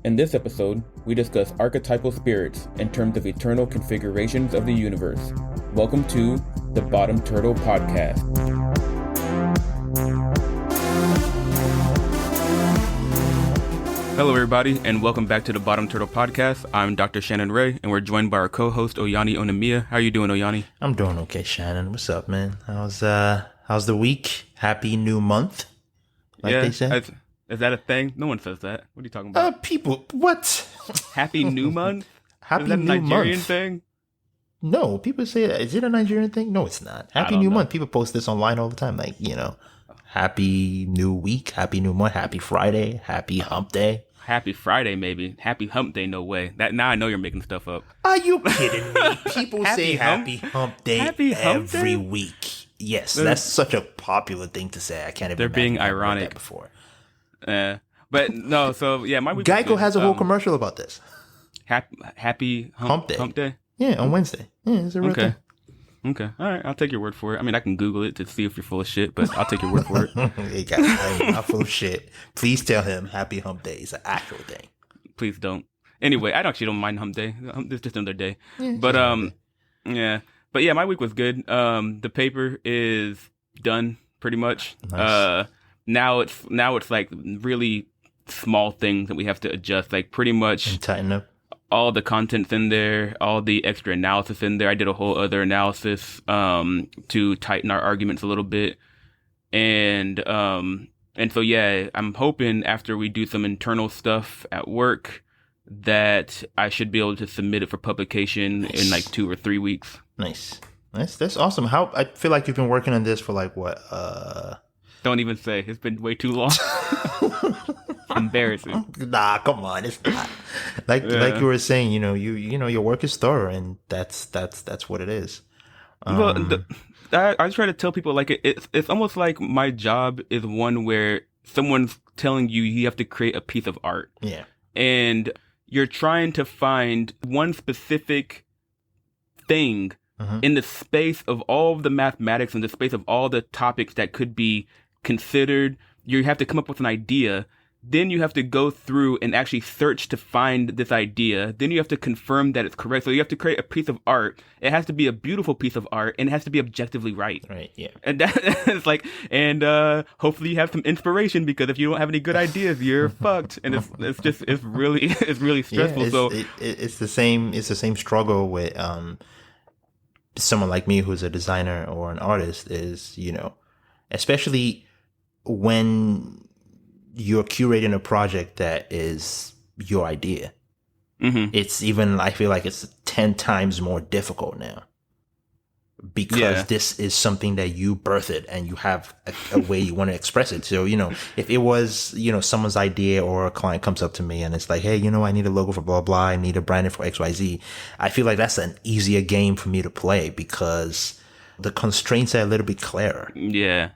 In this episode, we discuss archetypal spirits in terms of eternal configurations of the universe. Welcome to the Bottom Turtle Podcast. Hello, everybody, and welcome back to the Bottom Turtle Podcast. I'm Dr. Shannon Ray, and we're joined by our co-host, Oyani Onamiya. How are you doing, Oyani? I'm doing okay, Shannon. What's up, man? How's the week? Happy new month, like they say. Is that a thing? No one says that. What are you talking about? People, what? Happy New Month? Happy Is that New a Nigerian Month thing? No, people say that. Is it a Nigerian thing? No, it's not. Happy New Month. People post this online all the time. Like, Happy New Week, Happy New Month, Happy Friday, Happy Hump Day. Happy Friday, maybe. Happy Hump Day, no way. Now I know you're making stuff up. Are you kidding me? People say Happy Hump Day every week. Yes, that's such a popular thing to say. I can't even. They're being ironic. That before. But no, so yeah, my week. Geico has a whole commercial about this. Happy Hump Day. Yeah, on Wednesday. Yeah, it's a real thing. Okay. All right. I'll take your word for it. I mean, I can Google it to see if you're full of shit, but I'll take your word for it. I'm not full of shit. Please tell him Happy Hump Day is an actual thing. Please don't. Anyway, I actually don't mind Hump Day. It's just another day. Yeah, but yeah. But yeah, my week was good. The paper is done pretty much. Nice. Now it's like really small things that we have to adjust. Like pretty much and tighten up. All the content's in there, all the extra analysis in there. I did a whole other analysis to tighten our arguments a little bit. And so yeah, I'm hoping after we do some internal stuff at work that I should be able to submit it for publication in like 2 or 3 weeks. Nice. That's awesome. How I feel like you've been working on this for like what? Don't even say. It's been way too long. Embarrassing. Nah, come on. It's not. Like you were saying, your work is thorough, and that's what it is. Well, I try to tell people like it's almost like my job is one where someone's telling you have to create a piece of art. Yeah. And you're trying to find one specific thing in the space of all of the mathematics and the space of all the topics that could be considered. You have to come up with an idea. Then you have to go through and actually search to find this idea. Then you have to confirm that it's correct. So you have to create a piece of art. It has to be a beautiful piece of art, and it has to be objectively right. Right, yeah. And that's like, hopefully you have some inspiration, because if you don't have any good ideas, you're fucked. And it's really stressful. Yeah, so it's the same struggle with someone like me who's a designer or an artist is, especially when you're curating a project that is your idea. Mm-hmm. It's even, I feel like it's 10 times more difficult now because this is something that you birthed and you have a way you want to express it. So, if it was, someone's idea or a client comes up to me and it's like, hey, I need a logo for blah, blah, I need a branding for XYZ. I feel like that's an easier game for me to play because the constraints are a little bit clearer. Yeah.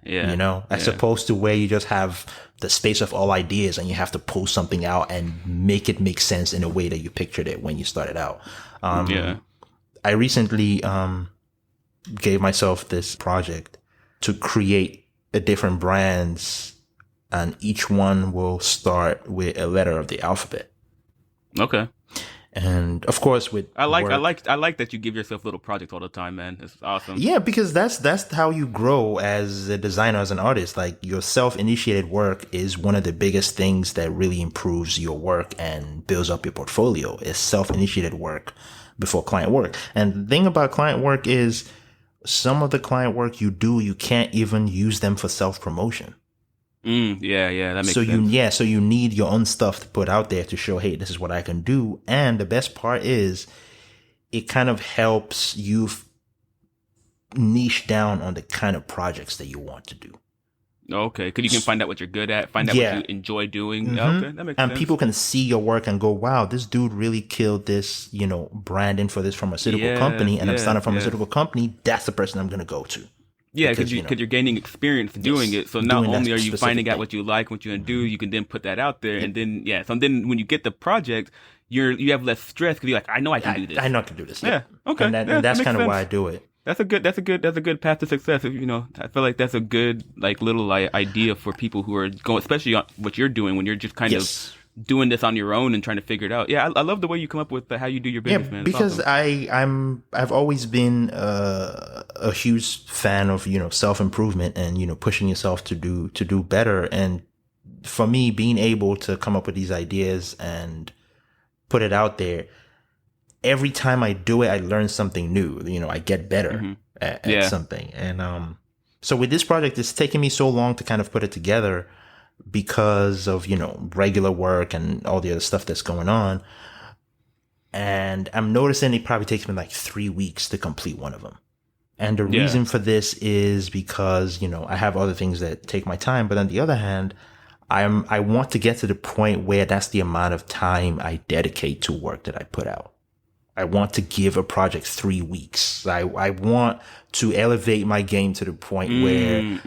As opposed to where you just have the space of all ideas and you have to pull something out and make it make sense in a way that you pictured it when you started out. I recently gave myself this project to create a different brands, and each one will start with a letter of the alphabet. Okay. And of course, I like that you give yourself little projects all the time, man. It's awesome. Yeah, because that's how you grow as a designer, as an artist. Like, your self-initiated work is one of the biggest things that really improves your work and builds up your portfolio. Is self-initiated work before client work. And the thing about client work is some of the client work you do, you can't even use them for self-promotion. That makes sense. So you need your own stuff to put out there to show, hey, this is what I can do. And the best part is it kind of helps you niche down on the kind of projects that you want to do. Okay, because you can find out what you're good at, find out what you enjoy doing. Mm-hmm. Okay, that makes sense. And people can see your work and go, wow, this dude really killed this, branding for this pharmaceutical company. And I'm starting a pharmaceutical company. That's the person I'm going to go to. Yeah, because you're gaining experience doing it. So not only are you finding out what you like, what you're going to do, you can then put that out there. And then, so then when you get the project, you have less stress because you're like, I know I can do this. I know I can do this. Yeah. Okay. And that's kind of why I do it. That's a good path to success. I feel like that's a good little idea for people who are going, especially on what you're doing when you're just kind of doing this on your own and trying to figure it out. Yeah, I love the way you come up with how you do your business, man. It's because awesome. I've always been a huge fan of self-improvement and pushing yourself to do better. And for me, being able to come up with these ideas and put it out there, every time I do it, I learn something new. I get better at something. And so with this project, it's taken me so long to kind of put it together because of, regular work and all the other stuff that's going on. And I'm noticing it probably takes me like 3 weeks to complete one of them. And the reason for this is because, I have other things that take my time. But on the other hand, I want to get to the point where that's the amount of time I dedicate to work that I put out. I want to give a project 3 weeks. I want to elevate my game to the point where,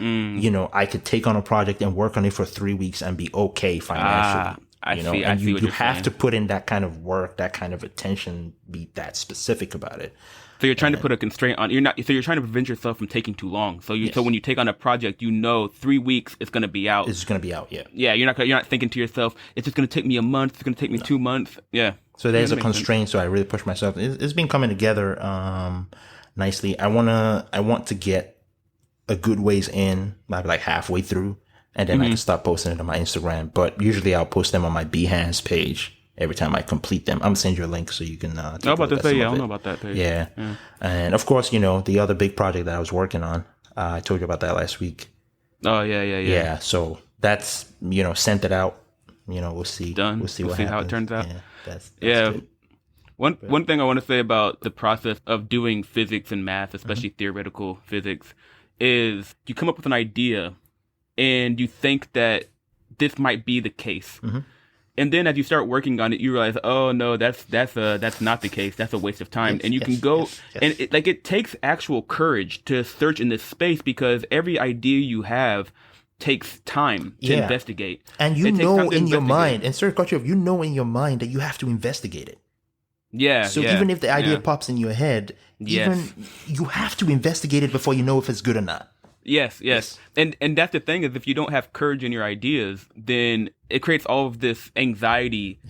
I could take on a project and work on it for 3 weeks and be okay financially. I see what you you're have saying. to put in that kind of work, that kind of attention, be that specific about it. So you're trying to put a constraint on. So you're trying to prevent yourself from taking too long. So so when you take on a project, 3 weeks it's going to be out. It's going to be out. Yeah. Yeah. You're not thinking to yourself, it's just going to take me a month. It's going to take me 2 months. Yeah. So there's a constraint. So I really push myself. It's been coming together nicely. I want to get a good ways in, maybe like halfway through, and then I can start posting it on my Instagram. But usually I'll post them on my Behance page every time I complete them. I'm gonna send you a link so you can. I don't know about that page. Yeah, and of course, the other big project that I was working on. I told you about that last week. Oh yeah. Yeah, so that's sent it out. We'll see. Done. We'll see how it turns out. Yeah, that's good. One thing I want to say about the process of doing physics and math, especially theoretical physics, is you come up with an idea and you think that this might be the case. And then as you start working on it, you realize, oh no, that's not the case. That's a waste of time. And you can go and it takes actual courage to search in this space, because every idea you have takes time to investigate. And in your mind, and sorry, you know in your mind that you have to investigate it. Yeah. So even if the idea pops in your head, even you have to investigate it before you know if it's good or not. Yes. And that's the thing, is if you don't have courage in your ideas, then it creates all of this anxiety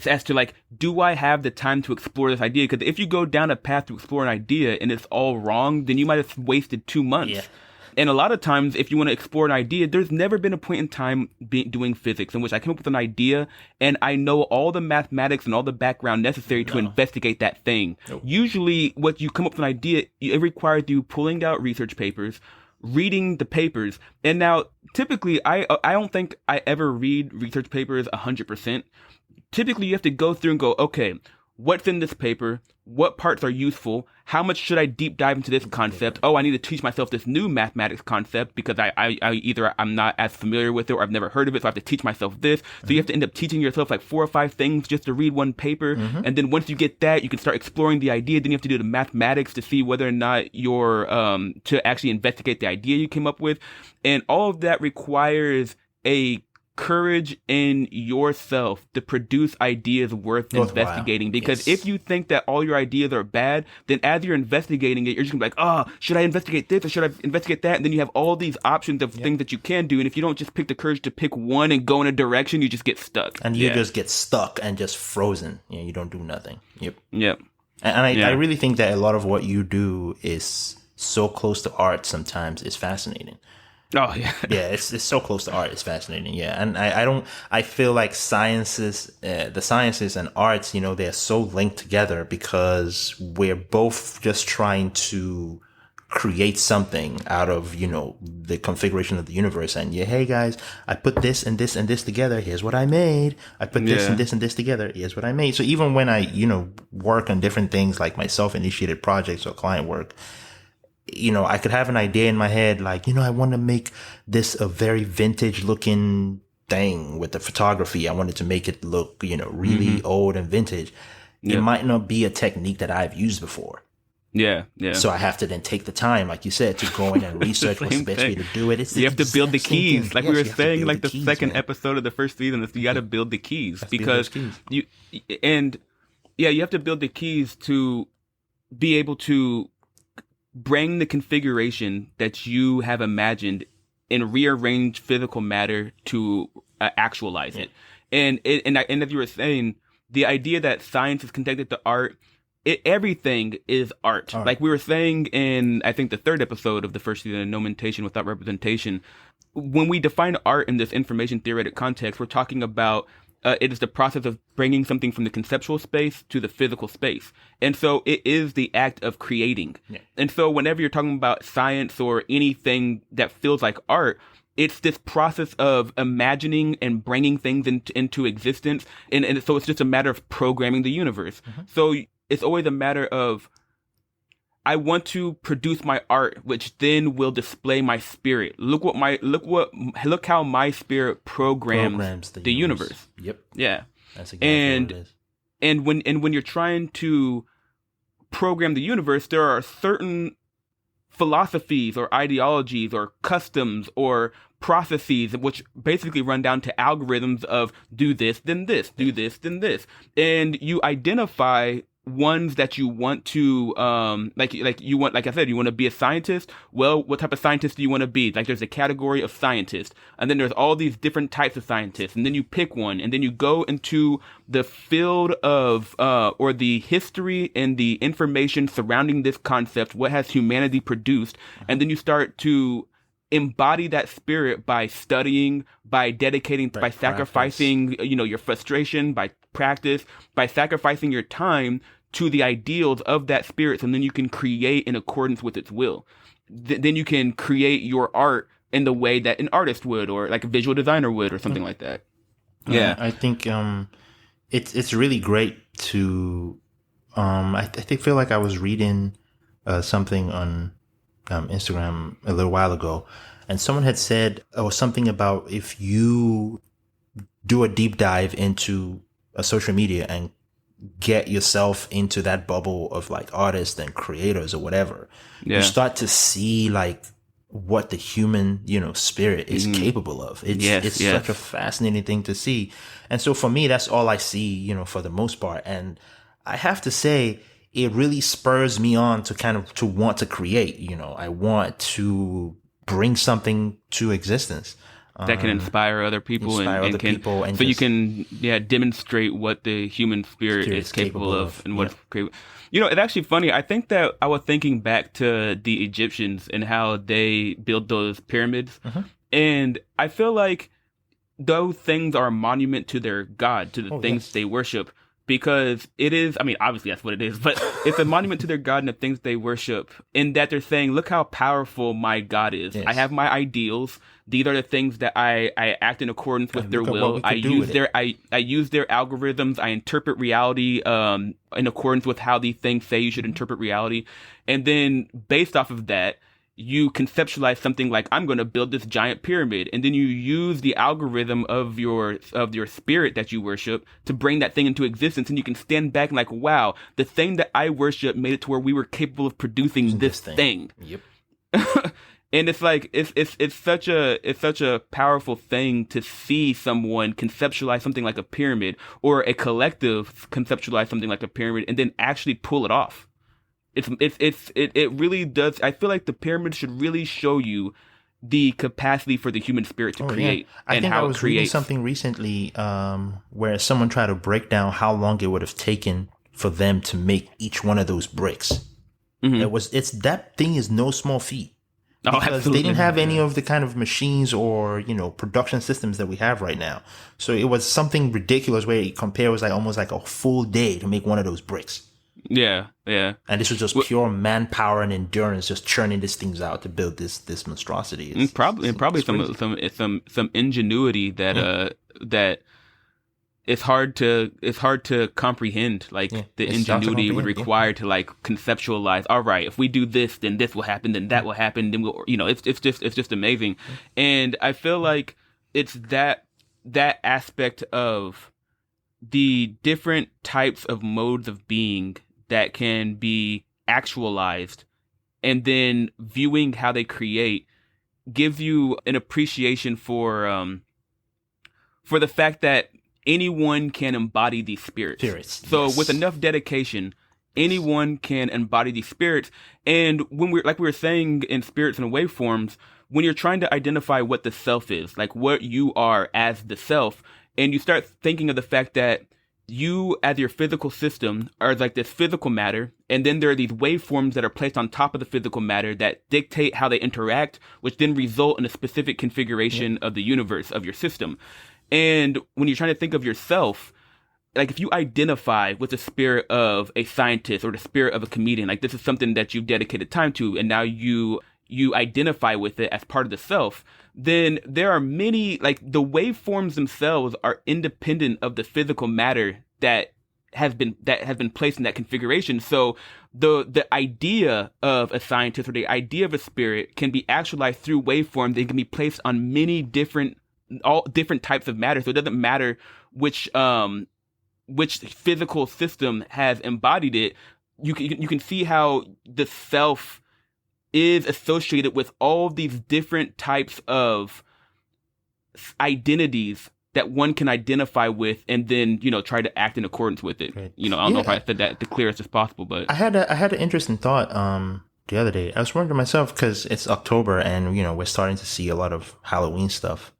as to like, do I have the time to explore this idea? Because if you go down a path to explore an idea and it's all wrong, then you might have wasted 2 months. Yeah. And a lot of times, if you want to explore an idea, there's never been a point in time doing physics in which I came up with an idea and I know all the mathematics and all the background necessary to investigate that thing. Nope. Usually, what you come up with an idea, it requires you pulling out research papers, reading the papers. And now, typically, I don't think I ever read research papers 100%. Typically, you have to go through and go, okay, what's in this paper? What parts are useful? How much should I deep dive into this concept? Oh, I need to teach myself this new mathematics concept because I'm not as familiar with it, or I've never heard of it, so I have to teach myself this. So you have to end up teaching yourself like 4 or 5 things just to read one paper. And then once you get that, you can start exploring the idea. Then you have to do the mathematics to see whether or not you're to actually investigate the idea you came up with. And all of that requires a courage in yourself to produce ideas worth investigating. Because if you think that all your ideas are bad, then as you're investigating it, you're just gonna be like, oh, should I investigate this or should I investigate that? And then you have all these options of things that you can do. And if you don't just pick the courage to pick one and go in a direction, you just get stuck. And you just get stuck and just frozen. You don't do nothing. Yep. And I really think that a lot of what you do is so close to art sometimes is fascinating. Oh yeah, it's so close to art. It's fascinating. Yeah, and I feel like the sciences and arts, they're so linked together because we're both just trying to create something out of the configuration of the universe. And hey guys, I put this and this and this together. Here's what I made. I put this and this and this together. Here's what I made. So even when I work on different things like my self-initiated projects or client work, I could have an idea in my head, like, I want to make this a very vintage looking thing with the photography. I wanted to make it look, really old and vintage. It might not be a technique that I've used before. Yeah. So I have to then take the time, like you said, to go in and research what's the best way to do it. You have to build the keys. Like we were saying, like the second episode of the first season, you got to build the keys because you have to build the keys to be able to bring the configuration that you have imagined and rearrange physical matter to actualize it. And as you were saying, the idea that science is connected to art, everything is art. Like we were saying in, I think, the third episode of the first season, Nomentation Without Representation, when we define art in this information theoretic context, we're talking about it is the process of bringing something from the conceptual space to the physical space. And so it is the act of creating. Yeah. And so whenever you're talking about science or anything that feels like art, it's this process of imagining and bringing things into existence. And so it's just a matter of programming the universe. Mm-hmm. So it's always a matter of, I want to produce my art, which then will display my spirit. Look how my spirit programs the universe. Yep. Yeah. That's exactly what it is. And when you're trying to program the universe, there are certain philosophies or ideologies or customs or processes which basically run down to algorithms of do this, then this, do this, then this. And you identify ones that you want to, like I said, you want to be a scientist. Well, what type of scientist do you want to be? Like there's a category of scientist, and then there's all these different types of scientists, and then you pick one, and then you go into the field of, or the history and the information surrounding this concept. What has humanity produced? And then you start to embody that spirit by studying, by dedicating, by sacrificing, your frustration, by practice, by sacrificing your time to the ideals of that spirit, and then you can create in accordance with its will. Then you can create your art in the way that an artist would, or like a visual designer would, or something like that. Yeah, I think it's really great to. I feel like I was reading something on Instagram a little while ago, and someone had said something about if you do a deep dive into social media and get yourself into that bubble of like artists and creators or whatever, you start to see like what the human, spirit is capable of. It's such a fascinating thing to see. And so for me, that's all I see, for the most part. And I have to say, it really spurs me on to want to create, I want to bring something to existence that can inspire other people, and so you can demonstrate what the human spirit is capable of and what's creative. It's actually funny. I think that I was thinking back to the Egyptians and how they built those pyramids, and I feel like those things are a monument to their god, to the things they worship. Because it is, obviously that's what it is, but it's a monument to their god and the things they worship, in that they're saying, look how powerful my God is. Yes. I have my ideals. These are the things that I act in accordance with their will. I use their algorithms. I interpret reality in accordance with how these things say you should interpret reality. And then based off of that, you conceptualize something like, I'm going to build this giant pyramid. And then you use the algorithm of your spirit that you worship to bring that thing into existence. And you can stand back and like, wow, the thing that I worship made it to where we were capable of producing this thing. Yep. And it's like, it's such a powerful thing to see someone conceptualize something like a pyramid, or a collective conceptualize something like a pyramid, and then actually pull it off. It really does. I feel like the pyramid should really show you the capacity for the human spirit to create. Yeah. I think I was reading something recently where someone tried to break down how long it would have taken for them to make each one of those bricks. Mm-hmm. That thing is no small feat. Because they didn't have any of the kind of machines or, production systems that we have right now. So it was something ridiculous where it was like almost like a full day to make one of those bricks. Yeah, yeah. And this was just pure manpower and endurance, just churning these things out to build this monstrosity. It's probably some ingenuity that that it's hard to comprehend. Like the ingenuity would require to like conceptualize. All right, if we do this, then this will happen. Then that will happen. Then we'll, it's just amazing. And I feel like it's that aspect of the different types of modes of being that can be actualized, and then viewing how they create gives you an appreciation for the fact that anyone can embody these spirits. So with enough dedication, anyone can embody these spirits. And when we were saying in spirits and waveforms, when you're trying to identify what the self is, like what you are as the self, and you start thinking of the fact that you as your physical system are like this physical matter, and then there are these waveforms that are placed on top of the physical matter that dictate how they interact, which then result in a specific configuration of the universe of your system. And when you're trying to think of yourself, like if you identify with the spirit of a scientist or the spirit of a comedian, like this is something that you've dedicated time to, and now you identify with it as part of the self, then there are many, like the waveforms themselves are independent of the physical matter that has been placed in that configuration. So the idea of a scientist or the idea of a spirit can be actualized through waveforms that can be placed on many different types of matter. So it doesn't matter which physical system has embodied it. You can see how the self is associated with all these different types of identities that one can identify with, and then try to act in accordance with it. Right. I don't know if I said that the clearest as possible, but I had an interesting thought the other day. I was wondering to myself, because it's October and we're starting to see a lot of Halloween stuff.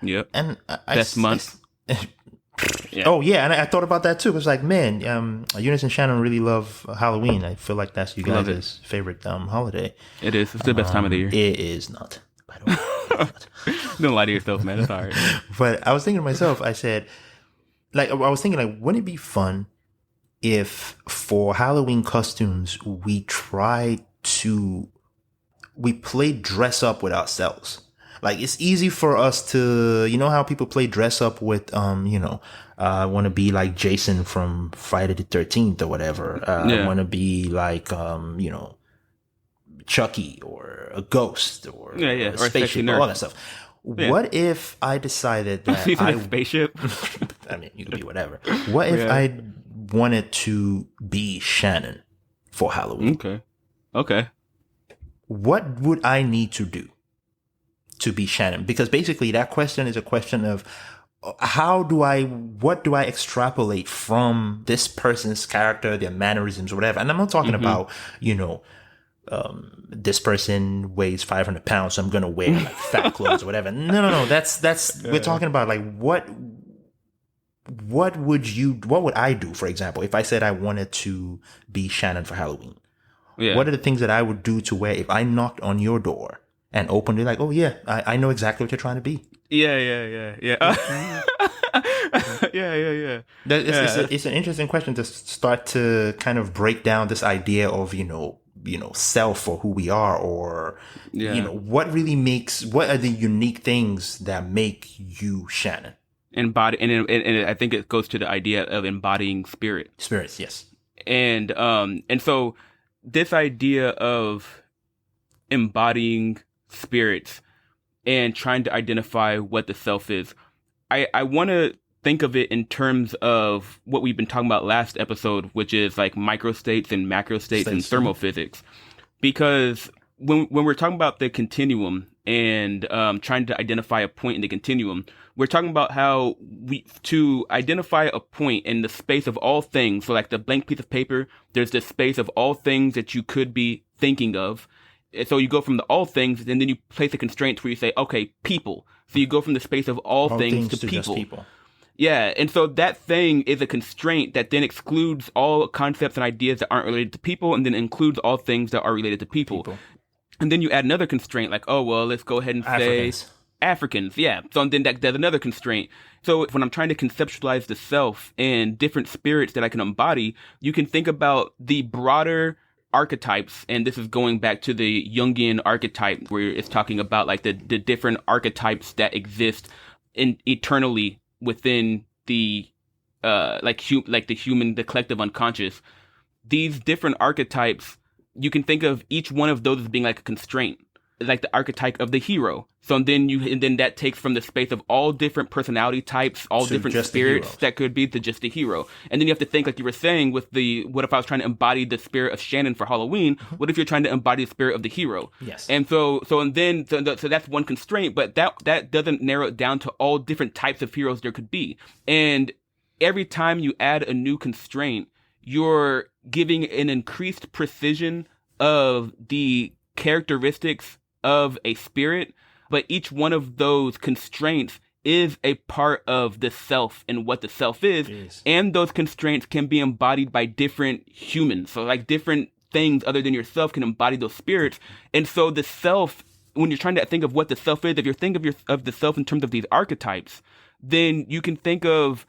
Yep. And best month. Yeah. Oh yeah, and I thought about that too. It was like, man, Eunice and Shannon really love Halloween. I feel like that's you guys' favorite holiday. It is. It's the best time of the year. It is not, by the way. Don't lie to yourself, man. It's all right. But I was thinking to myself, I said, wouldn't it be fun if for Halloween costumes we play dress up with ourselves? Like, it's easy for us to, how people play dress up with, I want to be like Jason from Friday the 13th or whatever. I want to be like, Chucky or a ghost or a spaceship, all that stuff. Yeah. What if I decided that a spaceship? I mean, you could be whatever. What if I wanted to be Shannon for Halloween? Okay. What would I need to do to be Shannon? Because basically that question is a question of what do I extrapolate from this person's character, their mannerisms, whatever. And I'm not talking about, this person weighs 500 pounds, so I'm going to wear like fat clothes or whatever. No. That's we're talking about like what would I do, for example, if I said I wanted to be Shannon for Halloween? Yeah. What are the things that I would do to where if I knocked on your door and opened it, like, oh yeah, I know exactly what you're trying to be. Yeah. It's an interesting question to start to kind of break down this idea of, self or who we are, or, what are the unique things that make you Shannon? Embody, and I think it goes to the idea of embodying spirit. Spirits, yes. And so this idea of embodying spirits and trying to identify what the self is, I want to think of it in terms of what we've been talking about last episode, which is like microstates and macrostates and thermophysics. Because when we're talking about the continuum and trying to identify a point in the continuum, we're talking about how to identify a point in the space of all things. So like the blank piece of paper, there's this space of all things that you could be thinking of. So you go from the all things, and then you place a constraint where you say, okay, people. So you go from the space of all things to people. Just people. Yeah, and so that thing is a constraint that then excludes all concepts and ideas that aren't related to people, and then includes all things that are related to people. And then you add another constraint, like, oh, well, let's go ahead and say Africans. Yeah, so then there's another constraint. So when I'm trying to conceptualize the self and different spirits that I can embody, you can think about the broader archetypes, and this is going back to the Jungian archetype, where it's talking about like the different archetypes that exist eternally within the the collective unconscious. These different archetypes, you can think of each one of those as being like a constraint, like the archetype of the hero. So then that takes from the space of all different personality types, all different spirits that could be to just the hero. And then you have to think, like you were saying, what if I was trying to embody the spirit of Shannon for Halloween? What if you're trying to embody the spirit of the hero? Yes. And so that's one constraint, but that doesn't narrow it down to all different types of heroes there could be. And every time you add a new constraint, you're giving an increased precision of the characteristics of a spirit, but each one of those constraints is a part of the self and what the self is. Jeez. And those constraints can be embodied by different humans. So like different things other than yourself can embody those spirits. And so the self, when you're trying to think of what the self is, if you're thinking of the self in terms of these archetypes, then you can think of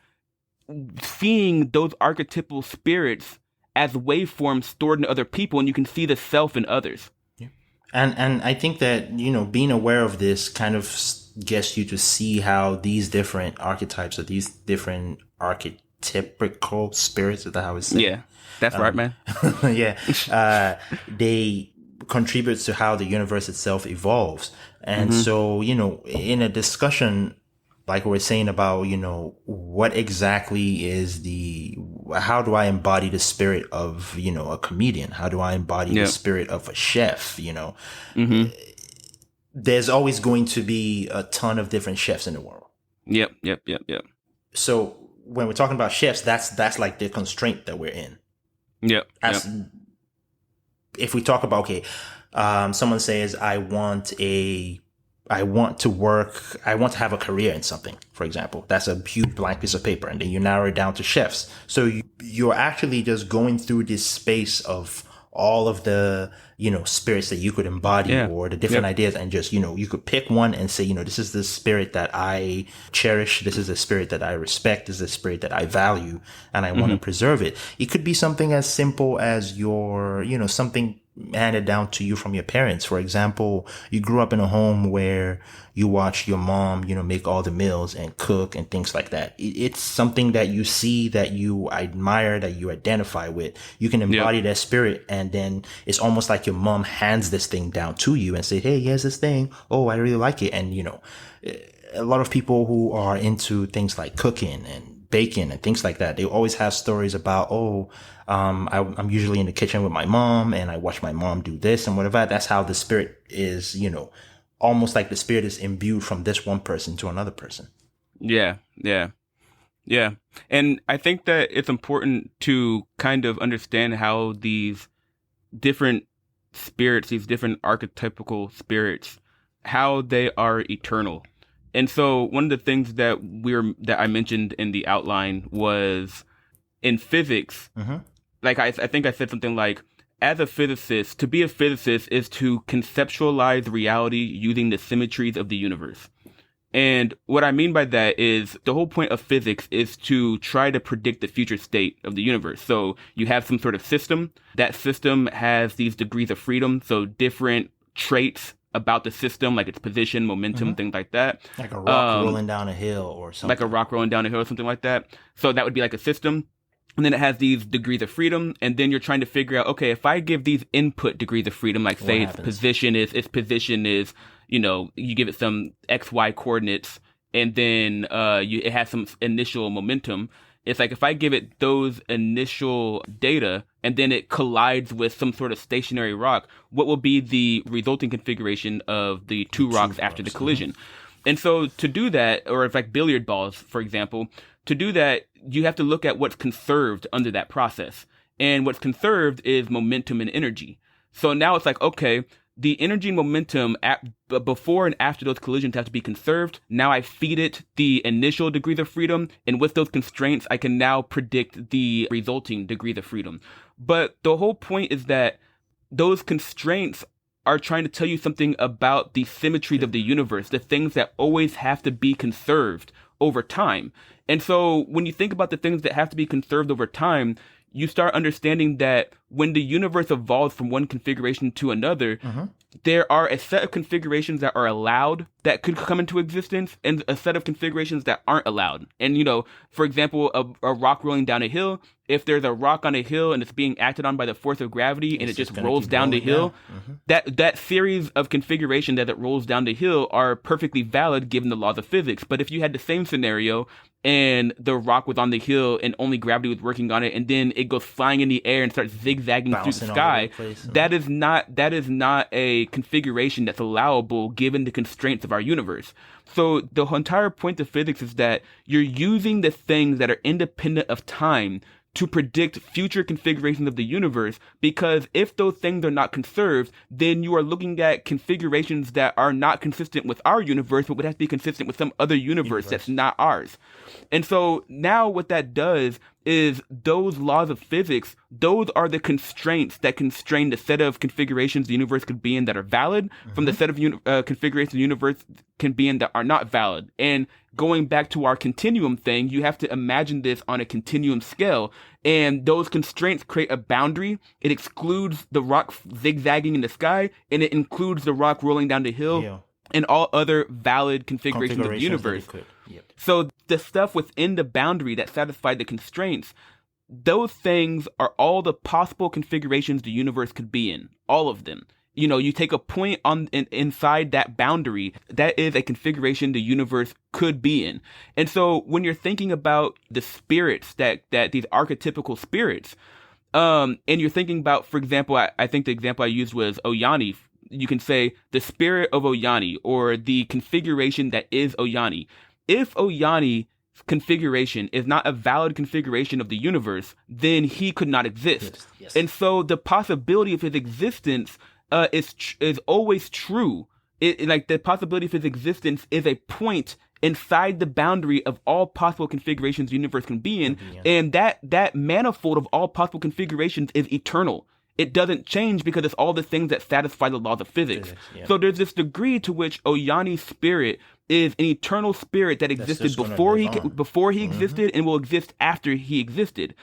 seeing those archetypal spirits as waveforms stored in other people, and you can see the self in others. Yeah. And I think that, being aware of this kind of gets you to see how these different archetypes or these different archetypical spirits, is that how I would say? Yeah, that's right, man. Yeah. They contribute to how the universe itself evolves. And so, in a discussion, like we're saying about, what exactly is how do I embody the spirit of, a comedian? How do I embody the spirit of a chef? There's always going to be a ton of different chefs in the world. Yep. So when we're talking about chefs, that's like the constraint that we're in. Yep. If we talk about, someone says, I want to have a career in something, for example. That's a huge blank piece of paper. And then you narrow it down to chefs. So you're actually just going through this space of all of the, spirits that you could embody or the different ideas, and just, you could pick one and say, this is the spirit that I cherish. This is the spirit that I respect. This is the spirit that I value, and I want to preserve it. It could be something as simple as your, something handed down to you from your parents. For example, you grew up in a home where you watch your mom, make all the meals and cook and things like that. It's something that you see, that you admire, that you identify with. You can embody that spirit, and then it's almost like your mom hands this thing down to you and say, hey, here's this thing. Oh, I really like it. And, a lot of people who are into things like cooking and baking and things like that, they always have stories about, I'm usually in the kitchen with my mom and I watch my mom do this and whatever. That's how the spirit is, almost like the spirit is imbued from this one person to another person. Yeah. And I think that it's important to kind of understand how these different spirits, these different archetypical spirits, how they are eternal. And so one of the things that I mentioned in the outline was in physics, like I think I said something like, as a physicist, to be a physicist is to conceptualize reality using the symmetries of the universe. And what I mean by that is the whole point of physics is to try to predict the future state of the universe. So you have some sort of system. That system has these degrees of freedom, so different traits about the system, like its position, momentum, things like that. Like a rock rolling down a hill or something. Like a rock rolling down a hill or something like that. So that would be like a system. And then it has these degrees of freedom. And then you're trying to figure out, okay, if I give these input degrees of freedom, like say its position is, you give it some XY coordinates, and then it has some initial momentum. It's like if I give it those initial data and then it collides with some sort of stationary rock, what will be the resulting configuration of the two rocks after the collision? And so to do that, or if like billiard balls, for example, to do that, you have to look at what's conserved under that process. And what's conserved is momentum and energy. So now it's like, okay, the energy and momentum before and after those collisions have to be conserved. Now I feed it the initial degrees of freedom, and with those constraints, I can now predict the resulting degrees of freedom. But the whole point is that those constraints are trying to tell you something about the symmetries of the universe, the things that always have to be conserved over time. And so when you think about the things that have to be conserved over time, you start understanding that when the universe evolves from one configuration to another, there are a set of configurations that are allowed that could come into existence and a set of configurations that aren't allowed. And, for example, a rock rolling down a hill, if there's a rock on a hill and it's being acted on by the force of gravity and it just rolls down the hill, that series of configurations as it rolls down the hill are perfectly valid given the laws of physics. But if you had the same scenario and the rock was on the hill and only gravity was working on it, and then it goes flying in the air and starts zigzagging through the sky, that is not a configuration that's allowable given the constraints of our universe. So the entire point of physics is that you're using the things that are independent of time to predict future configurations of the universe, because if those things are not conserved, then you are looking at configurations that are not consistent with our universe, but would have to be consistent with some other universe that's not ours. And so now what that does is those laws of physics, those are the constraints that constrain the set of configurations the universe could be in that are valid from the set of configurations the universe can be in that are not valid. And going back to our continuum thing, you have to imagine this on a continuum scale. And those constraints create a boundary. It excludes the rock zigzagging in the sky, and it includes the rock rolling down the hill and all other valid configurations of the universe. So the stuff within the boundary that satisfied the constraints, those things are all the possible configurations the universe could be in. All of them. You know, you take a point inside that boundary, that is a configuration the universe could be in. And so when you're thinking about the spirits that these archetypical spirits, and you're thinking about, for example, I think the example I used was Oyani. You can say the spirit of Oyani, or the configuration that is Oyani. If Oyani's configuration is not a valid configuration of the universe, then he could not exist. Yes. And so the possibility of his existence is always true. Like the possibility of his existence is a point inside the boundary of all possible configurations the universe can be in, and that manifold of all possible configurations is eternal. It doesn't change because it's all the things that satisfy the laws of physics. So there's this degree to which Oyani's spirit is an eternal spirit that existed before he existed and will exist after he existed.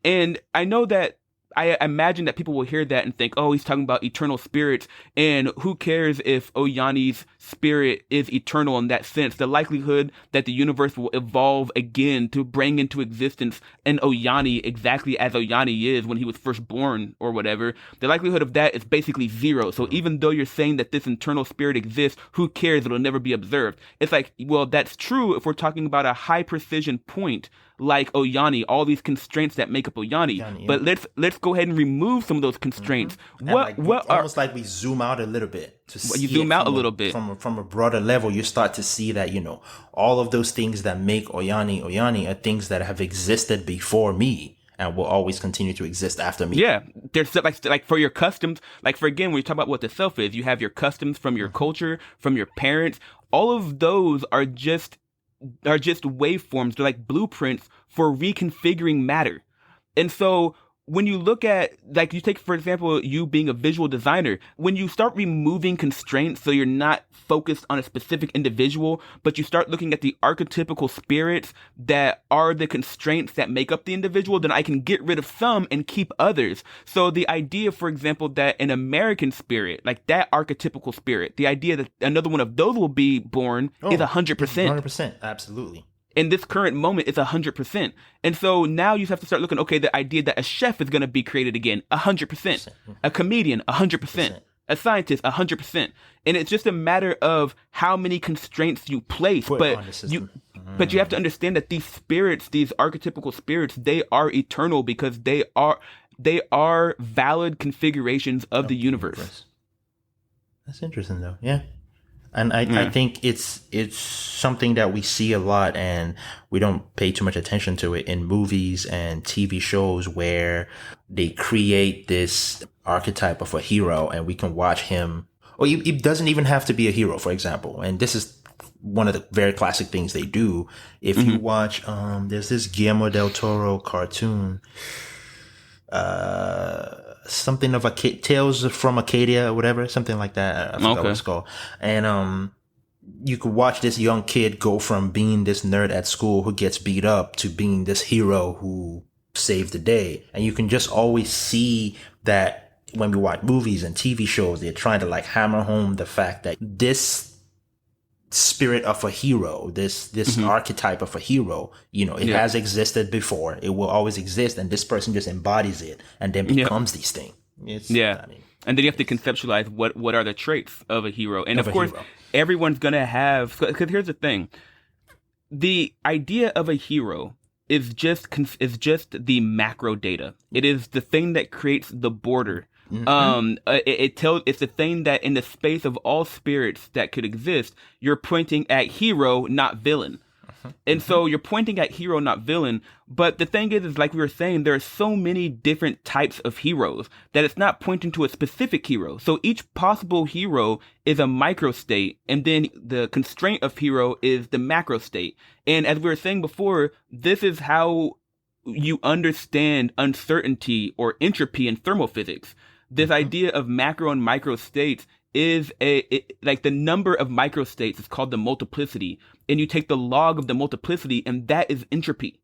And I know that I imagine that people will hear that and think, oh, he's talking about eternal spirits, and who cares if Oyani's spirit is eternal in that sense? The likelihood that the universe will evolve again to bring into existence an Oyani exactly as Oyani is when he was first born or whatever, the likelihood of that is basically zero. So even though you're saying that this internal spirit exists, who cares? It'll never be observed. It's like, well, that's true if we're talking about a high precision point like Oyani, all these constraints that make up Oyani. But let's go ahead and remove some of those constraints. Almost like we zoom out a little bit to see zoom out a little bit from a broader level. You start to see that, you know, all of those things that make Oyani are things that have existed before me and will always continue to exist after me. Yeah, there's like for your customs, like for again, when you talk about what the self is, you have your customs from your culture, from your parents. All of those are just waveforms. They're like blueprints for reconfiguring matter. And so when you look at, like, you take, for example, you being a visual designer, when you start removing constraints, so you're not focused on a specific individual, but you start looking at the archetypical spirits that are the constraints that make up the individual, then I can get rid of some and keep others. So the idea, for example, that an American spirit, like that archetypical spirit, the idea that another one of those will be born is 100%. 100%, absolutely. In this current moment, it's 100%. And so now you have to start looking, okay, the idea that a chef is going to be created again, 100%. A comedian, 100%. A scientist, 100%. And it's just a matter of how many constraints you place. But you have to understand that these spirits, these archetypical spirits, they are eternal because they are valid configurations of the universe. That's interesting, though. Yeah. And I think it's something that we see a lot, and we don't pay too much attention to it in movies and TV shows where they create this archetype of a hero and we can watch him, or it doesn't even have to be a hero, for example. And this is one of the very classic things they do. If you watch, there's this Guillermo del Toro cartoon, something of Tales from Acadia or whatever, something like that. I forgot what it's called. And you could watch this young kid go from being this nerd at school who gets beat up to being this hero who saved the day. And you can just always see that when we watch movies and TV shows, they're trying to like hammer home the fact that this spirit of a hero, this archetype of a hero, you know, it has existed before, it will always exist, and this person just embodies it and then becomes these things. And then you have to conceptualize what are the traits of a hero. And of course, everyone's gonna have, because here's the thing, the idea of a hero is just the macro data. It is the thing that creates the border. It's the thing that in the space of all spirits that could exist, you're pointing at hero, not villain. And so you're pointing at hero, not villain. But the thing is like we were saying, there are so many different types of heroes that it's not pointing to a specific hero. So each possible hero is a micro state, and then the constraint of hero is the macro state. And as we were saying before, this is how you understand uncertainty or entropy in thermophysics. This idea of macro and micro states is like the number of microstates is called the multiplicity, and you take the log of the multiplicity, and that is entropy.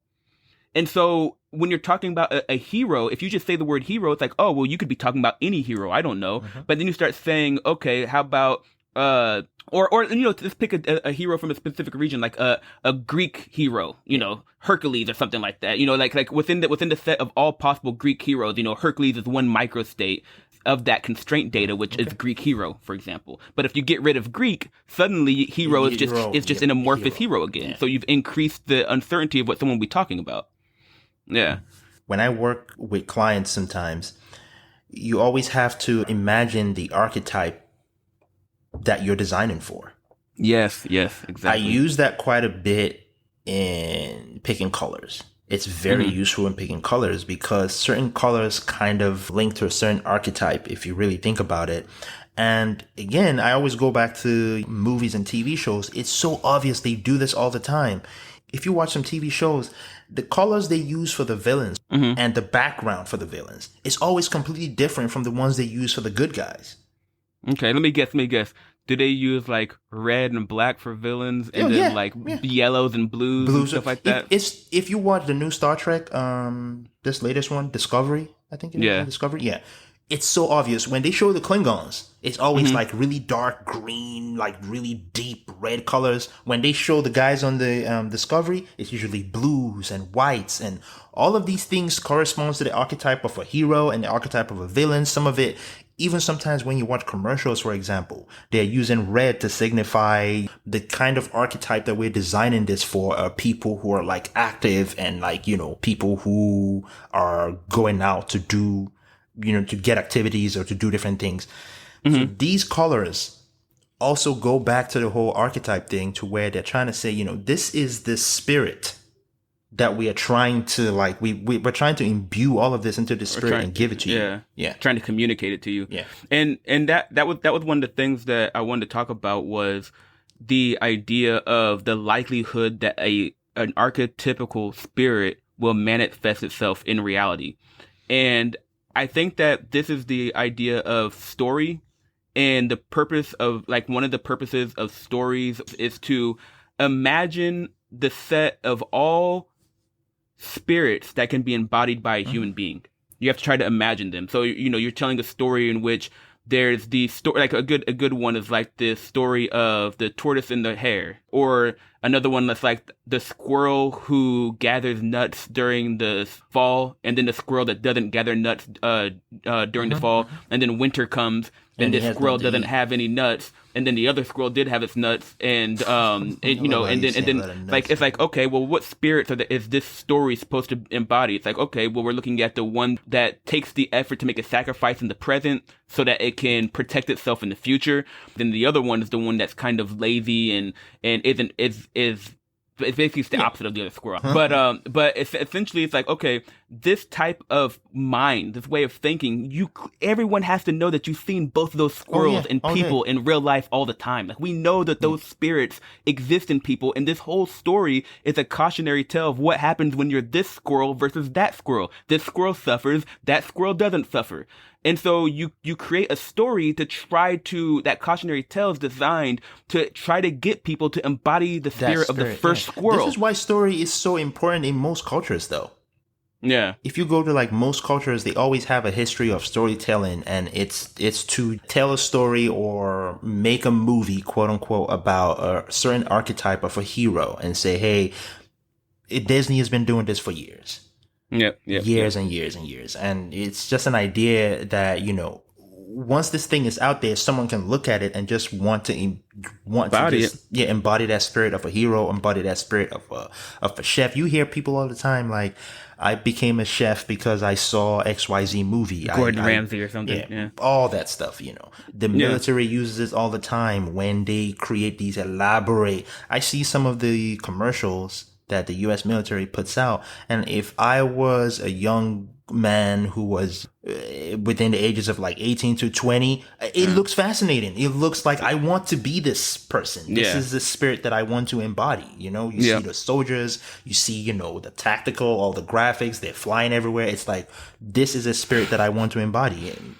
And so when you're talking about a hero, if you just say the word hero, it's like, oh, well, you could be talking about any hero. I don't know. But then you start saying, okay, how about, or you know, let's pick a hero from a specific region, like a Greek hero, you know, Hercules or something like that. You know, like within the set of all possible Greek heroes, you know, Hercules is one microstate of that constraint data, which is Greek hero, for example. But if you get rid of Greek, suddenly hero is just an amorphous hero again. Yeah. So you've increased the uncertainty of what someone will be talking about. Yeah. When I work with clients sometimes, you always have to imagine the archetype that you're designing for. Yes, exactly. I use that quite a bit in picking colors. It's very useful in picking colors because certain colors kind of link to a certain archetype if you really think about it. And again, I always go back to movies and TV shows. It's so obvious they do this all the time. If you watch some TV shows, the colors they use for the villains and the background for the villains is always completely different from the ones they use for the good guys. Okay, let me guess. Do they use like red and black for villains, and yellows and blues and stuff like that? If you watch the new Star Trek, this latest one, Discovery, I think it is Discovery. Yeah, it's so obvious when they show the Klingons. It's always like really dark green, like really deep red colors. When they show the guys on the Discovery, it's usually blues and whites, and all of these things corresponds to the archetype of a hero and the archetype of a villain. Some of it. Even sometimes when you watch commercials, for example, they're using red to signify the kind of archetype that we're designing this for are people who are like active and like, you know, people who are going out to do, you know, to get activities or to do different things. So these colors also go back to the whole archetype thing to where they're trying to say, you know, this is the spirit that we are trying to like, we're trying to imbue all of this into the spirit and give it to you. Yeah. Trying to communicate it to you. Yeah. And that was one of the things that I wanted to talk about was the idea of the likelihood that an archetypical spirit will manifest itself in reality. And I think that this is the idea of story, and the purpose of like one of the purposes of stories is to imagine the set of all spirits that can be embodied by a human being. You have to try to imagine them. So, you know, you're telling a story in which there's the story, like a good one is like the story of the tortoise and the hare, or another one that's like the squirrel who gathers nuts during the fall, and then the squirrel that doesn't gather nuts during the fall, and then winter comes and this squirrel doesn't have any nuts, and then the other squirrel did have its nuts, and you know, and then like it's like, okay, well, what spirits is this story supposed to embody? It's like, okay, well, we're looking at the one that takes the effort to make a sacrifice in the present so that it can protect itself in the future. Then the other one is the one that's kind of lazy and it's basically the opposite of the other squirrel. But it's essentially, it's like, okay, this type of mind, this way of thinking, everyone has to know that you've seen both of those squirrels and people in real life all the time. Like, we know that those spirits exist in people, and this whole story is a cautionary tale of what happens when you're this squirrel versus that squirrel. This squirrel suffers, that squirrel doesn't suffer. And so you create a story to try to, that cautionary tale is designed to try to get people to embody the spirit of the first squirrel. This is why story is so important in most cultures, though. Yeah. If you go to like most cultures, they always have a history of storytelling, and it's to tell a story or make a movie, quote unquote, about a certain archetype of a hero and say, hey, Disney has been doing this for years. Yep. Years and years and years. And it's just an idea that, you know, once this thing is out there, someone can look at it and just want to embody that spirit of a hero, embody that spirit of a chef. You hear people all the time like, I became a chef because I saw XYZ movie. Gordon Ramsay or something. Yeah. All that stuff, you know. The military uses this all the time when they create these elaborate. I see some of the commercials that the U.S. military puts out, and if I was a young man who was within the ages of like 18 to 20, it looks fascinating. It looks like I want to be this person. This is the spirit that I want to embody. You know, you see the soldiers, you see, you know, the tactical, all the graphics, they're flying everywhere. It's like, this is a spirit that I want to embody. And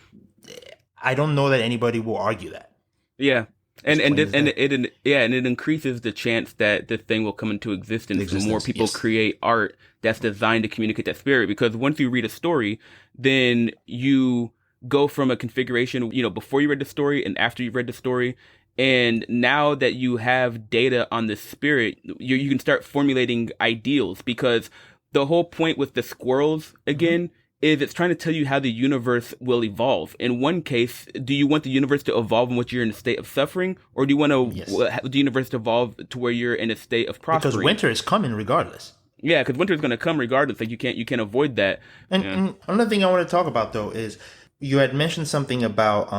I don't know that anybody will argue that. Yeah. And it increases the chance that this thing will come into existence when more people create art that's designed to communicate that spirit. Because once you read a story, then you go from a configuration, you know, before you read the story and after you read the story. And now that you have data on the spirit, you can start formulating ideals, because the whole point with the squirrels, again, is it's trying to tell you how the universe will evolve. In one case, do you want the universe to evolve in which you're in a state of suffering, or do you want the universe to evolve to where you're in a state of prospering? Because winter is coming regardless. Yeah, because winter is going to come regardless. Like you can't avoid that. And another thing I want to talk about though is you had mentioned something about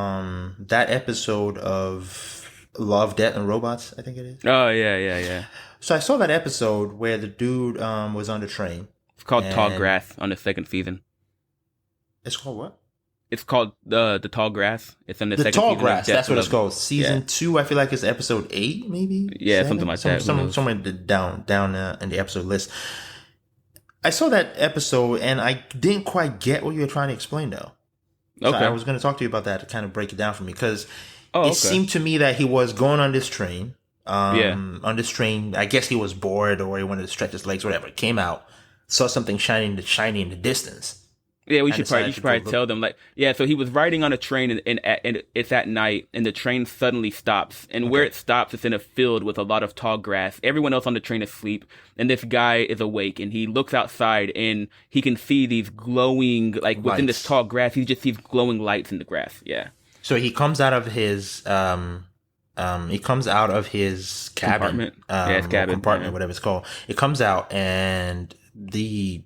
that episode of Love, Death, and Robots. I think it is. Oh yeah. So I saw that episode where the dude was on the train. It's called Tall Grass on the second season. It's called what? It's called the Tall Grass. It's in the second Tall season. Grass. That's what it's called. Season 2. I feel like it's episode 8, maybe. Yeah, 7? something like that. Somewhere down in the episode list. I saw that episode and I didn't quite get what you were trying to explain, though. So I was going to talk to you about that to kind of break it down for me, because it seemed to me that he was going on this train. On this train, I guess he was bored or he wanted to stretch his legs, whatever. Came out, saw something shiny in the distance. Yeah, you should probably tell them, like, so he was riding on a train and it's at night and the train suddenly stops. And where it stops, it's in a field with a lot of tall grass. Everyone else on the train is asleep and this guy is awake and he looks outside and he can see these glowing, like within this tall grass, he just sees glowing lights in the grass. Yeah. So he comes out of his, cabin. Compartment, whatever it's called. It comes out and the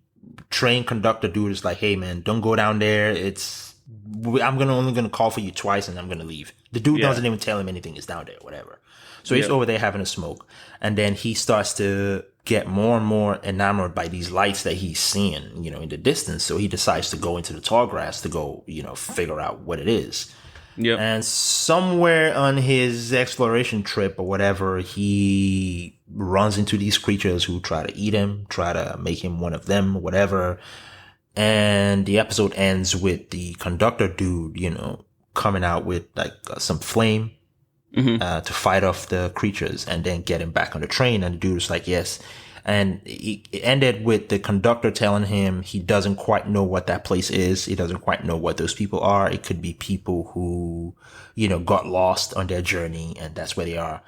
train conductor dude is like, hey man, don't go down there. I'm only gonna call for you twice and I'm gonna leave. The dude doesn't even tell him anything is down there, whatever. So he's over there having a smoke, and then he starts to get more and more enamored by these lights that he's seeing, you know, in the distance. So he decides to go into the tall grass to go, you know, figure out what it is. Yep. And somewhere on his exploration trip or whatever, he runs into these creatures who try to eat him, try to make him one of them, whatever. And the episode ends with the conductor dude, you know, coming out with like some flame to fight off the creatures and then get him back on the train. And the dude is like, yes. And it ended with the conductor telling him he doesn't quite know what that place is. He doesn't quite know what those people are. It could be people who, you know, got lost on their journey and that's where they are.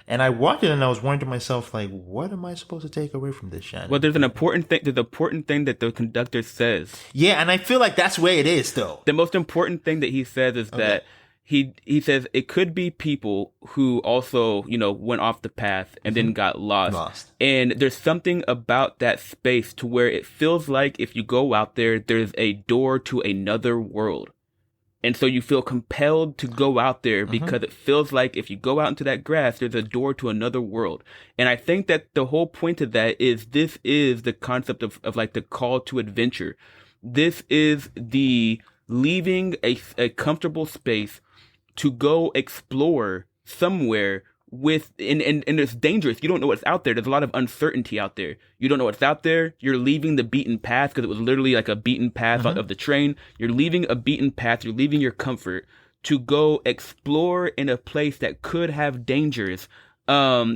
And I watched it and I was wondering to myself, like, what am I supposed to take away from this, Shannon? Well, there's an important thing. There's an important thing that the conductor says. Yeah, and I feel like that's where it is, though. The most important thing that he says is that he says it could be people who also, you know, went off the path and then got lost. And there's something about that space to where it feels like if you go out there, there's a door to another world. And so you feel compelled to go out there because it feels like if you go out into that grass, there's a door to another world. And I think that the whole point of that is this is the concept of like the call to adventure. This is the leaving a comfortable space to go explore somewhere with, and it's dangerous. You don't know what's out there. There's a lot of uncertainty out there. You don't know what's out there. You're leaving the beaten path because it was literally like a beaten path of the train. You're leaving a beaten path. You're leaving your comfort to go explore in a place that could have dangers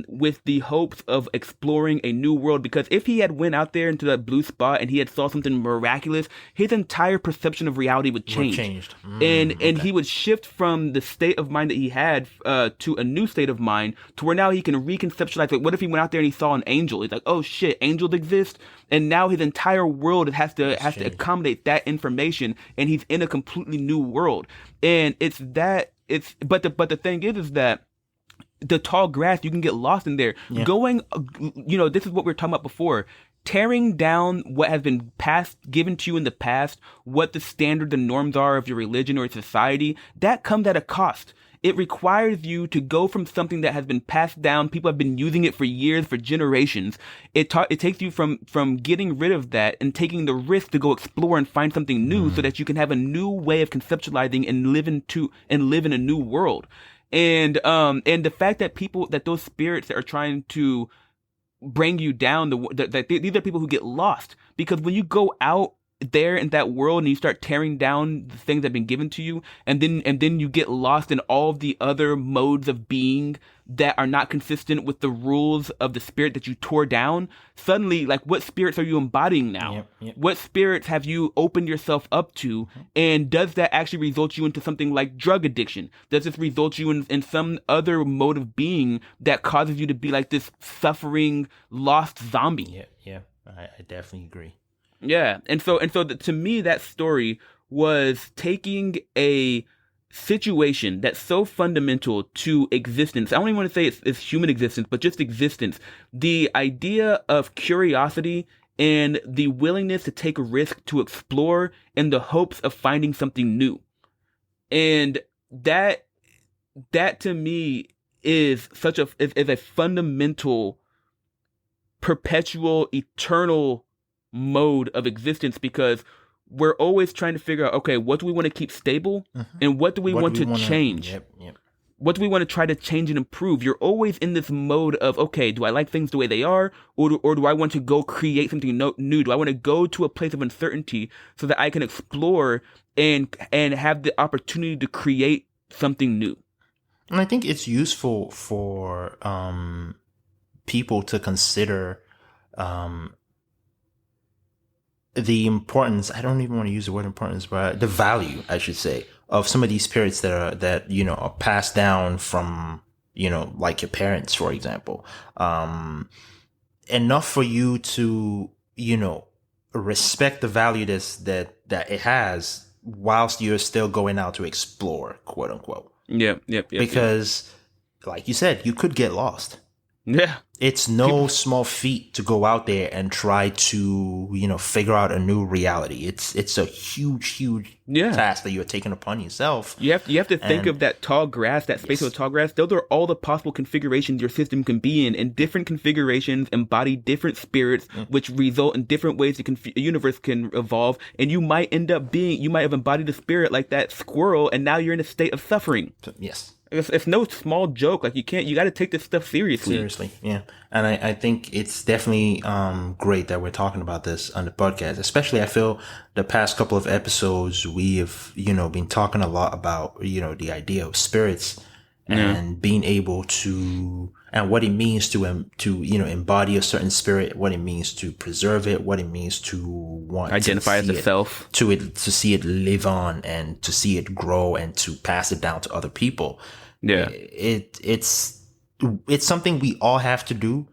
with the hopes of exploring a new world. Because if he had went out there into that blue spot and he had saw something miraculous, his entire perception of reality would change. And he would shift from the state of mind that he had to a new state of mind, to where now he can reconceptualize. Like, what if he went out there and he saw an angel? He's like, oh shit, angels exist. And now his entire world has to accommodate that information, and he's in a completely new world. And but the thing is that the tall grass, you can get lost in there. Yeah. Going, this is what we were talking about before. Tearing down what has been given to you in the past, what the standards and norms are of your religion or society, that comes at a cost. It requires you to go from something that has been passed down. People have been using it for years, for generations. It takes you from getting rid of that and taking the risk to go explore and find something new, so that you can have a new way of conceptualizing and live in a new world. And the fact that those spirits that are trying to bring you down, these are people who get lost, because when you go out there in that world and you start tearing down the things that have been given to you, and then you get lost in all of the other modes of being that are not consistent with the rules of the spirit that you tore down, suddenly, like, what spirits are you embodying now? Yep. What spirits have you opened yourself up to? And does that actually result you into something like drug addiction? Does this result you in some other mode of being that causes you to be like this suffering, lost zombie? Yeah, I definitely agree. Yeah, and so to me, that story was taking a situation that's so fundamental to existence. I don't even want to say it's human existence, but just existence. The idea of curiosity and the willingness to take a risk to explore in the hopes of finding something new. And that to me is is a fundamental, perpetual, eternal mode of existence, because we're always trying to figure out, okay, what do we want to keep stable, and what do we want to change? Yep. What do we want to try to change and improve? You're always in this mode of, okay, do I like things the way they are, or do I want to go create something new? Do I want to go to a place of uncertainty so that I can explore and have the opportunity to create something new? And I think it's useful for people to consider the importance, I don't even want to use the word importance, but the value, I should say, of some of these spirits that are passed down from, like your parents, for example. Enough for you to, respect the value that it has, whilst you're still going out to explore, quote unquote. Yep. Because, like you said, you could get lost. Yeah. It's no small feat to go out there and try to, figure out a new reality. It's a huge task that you're taking upon yourself. You have to think of that tall grass, that space of tall grass. Those are all the possible configurations your system can be in, and different configurations embody different spirits, which result in different ways the universe can evolve. And you might have embodied a spirit like that squirrel, and now you're in a state of suffering. Yes. It's no small joke. Like, you got to take this stuff seriously. Seriously, yeah. And I think it's definitely great that we're talking about this on the podcast. Especially, I feel the past couple of episodes we have, been talking a lot about, the idea of spirits and being able to, and what it means to embody a certain spirit, what it means to preserve it, what it means to want identify as a self, to see it live on, and to see it grow, and to pass it down to other people. Yeah, it's something we all have to do,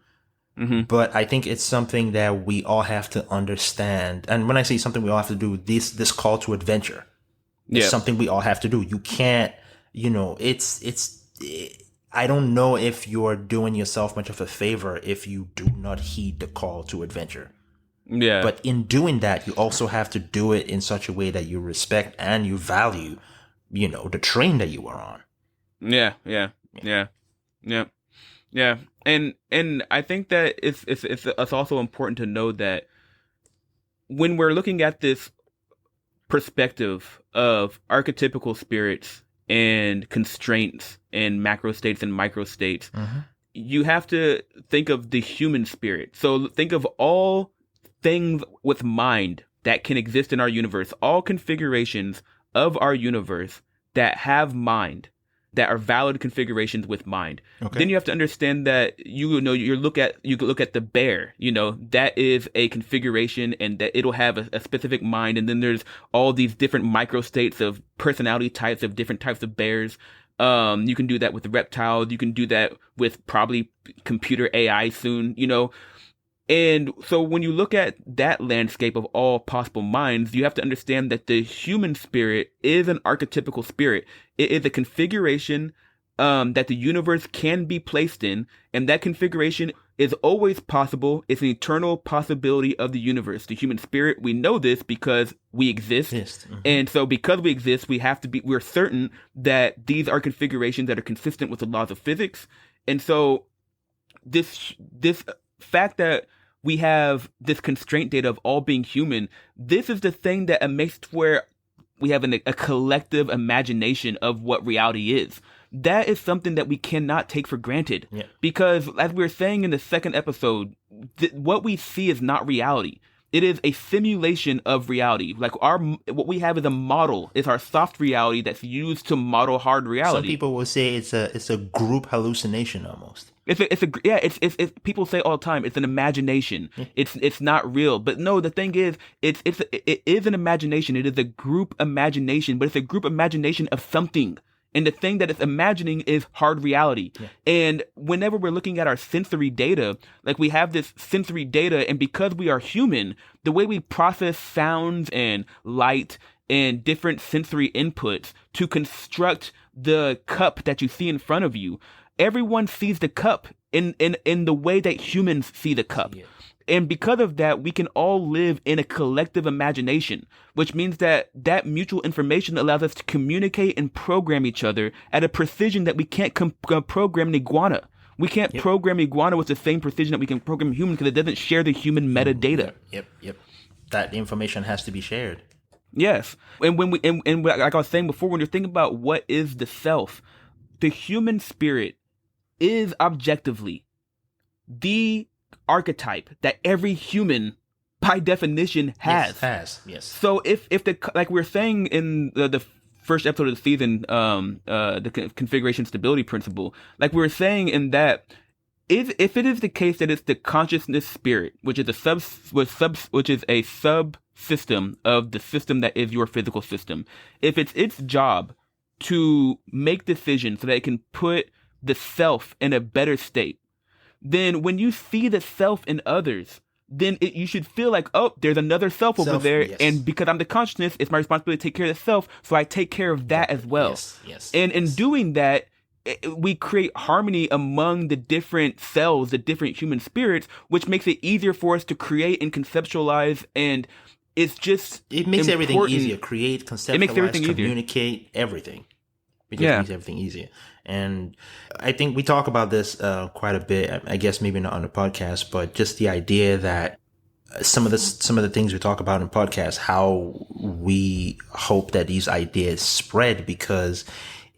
but I think it's something that we all have to understand. And when I say something we all have to do, this call to adventure is something we all have to do. You can't, I don't know if you're doing yourself much of a favor if you do not heed the call to adventure. Yeah. But in doing that, you also have to do it in such a way that you respect and you value, the train that you are on. Yeah. And I think that it's also important to know that when we're looking at this perspective of archetypical spirits and constraints and macro states and micro states, you have to think of the human spirit. So think of all things with mind that can exist in our universe, all configurations of our universe that have mind. that are valid configurations with mind. Okay. Then you have to understand that you look at the bear, that is a configuration, and that it'll have a specific mind. And then there's all these different microstates of personality types of different types of bears. You can do that with reptiles. You can do that with probably computer AI soon, And so when you look at that landscape of all possible minds, you have to understand that the human spirit is an archetypical spirit. It is a configuration that the universe can be placed in, and that configuration is always possible. It's an eternal possibility of the universe. The human spirit, we know this because we exist. Yes. Mm-hmm. And so because we exist, we're certain that these are configurations that are consistent with the laws of physics. And so this fact that we have this constraint data of all being human, this is the thing that makes it where we have a collective imagination of what reality is. That is something that we cannot take for granted. Yeah. Because as we were saying in the second episode, what we see is not reality. It is a simulation of reality. Like what we have is a model. It's our soft reality that's used to model hard reality. Some people will say it's a group hallucination almost. It's people say all the time, it's an imagination. It's not real. But no, the thing is, it is an imagination. It is a group imagination, but it's a group imagination of something. And the thing that it's imagining is hard reality. Yeah. And whenever we're looking at our sensory data, like we have this sensory data, and because we are human, the way we process sounds and light and different sensory inputs to construct the cup that you see in front of you, everyone sees the cup in the way that humans see the cup. Yeah. And because of that, we can all live in a collective imagination, which means that mutual information allows us to communicate and program each other at a precision that we can't program an iguana. We can't program iguana with the same precision that we can program a human because it doesn't share the human metadata. Yep. That information has to be shared. Yes. And and like I was saying before, when you're thinking about what is the self, the human spirit is objectively the archetype that every human by definition has. Yes. So if like we were saying in the first episode of the season, the configuration stability principle, like we were saying in that, if it is the case that it's the consciousness spirit, which is a subsystem of the system that is your physical system, if it's its job to make decisions so that it can put the self in a better state, then when you see the self in others, then you should feel like, oh, there's another self over there. Yes. And because I'm the consciousness, it's my responsibility to take care of the self. So I take care of that as well. Yes. And in doing that, we create harmony among the different cells, the different human spirits, which makes it easier for us to create and conceptualize. And it makes everything easier. Create, conceptualize, communicate, everything. It just makes everything easier. And I think we talk about this quite a bit. I guess maybe not on the podcast, but just the idea that some of the things we talk about in podcasts, how we hope that these ideas spread, because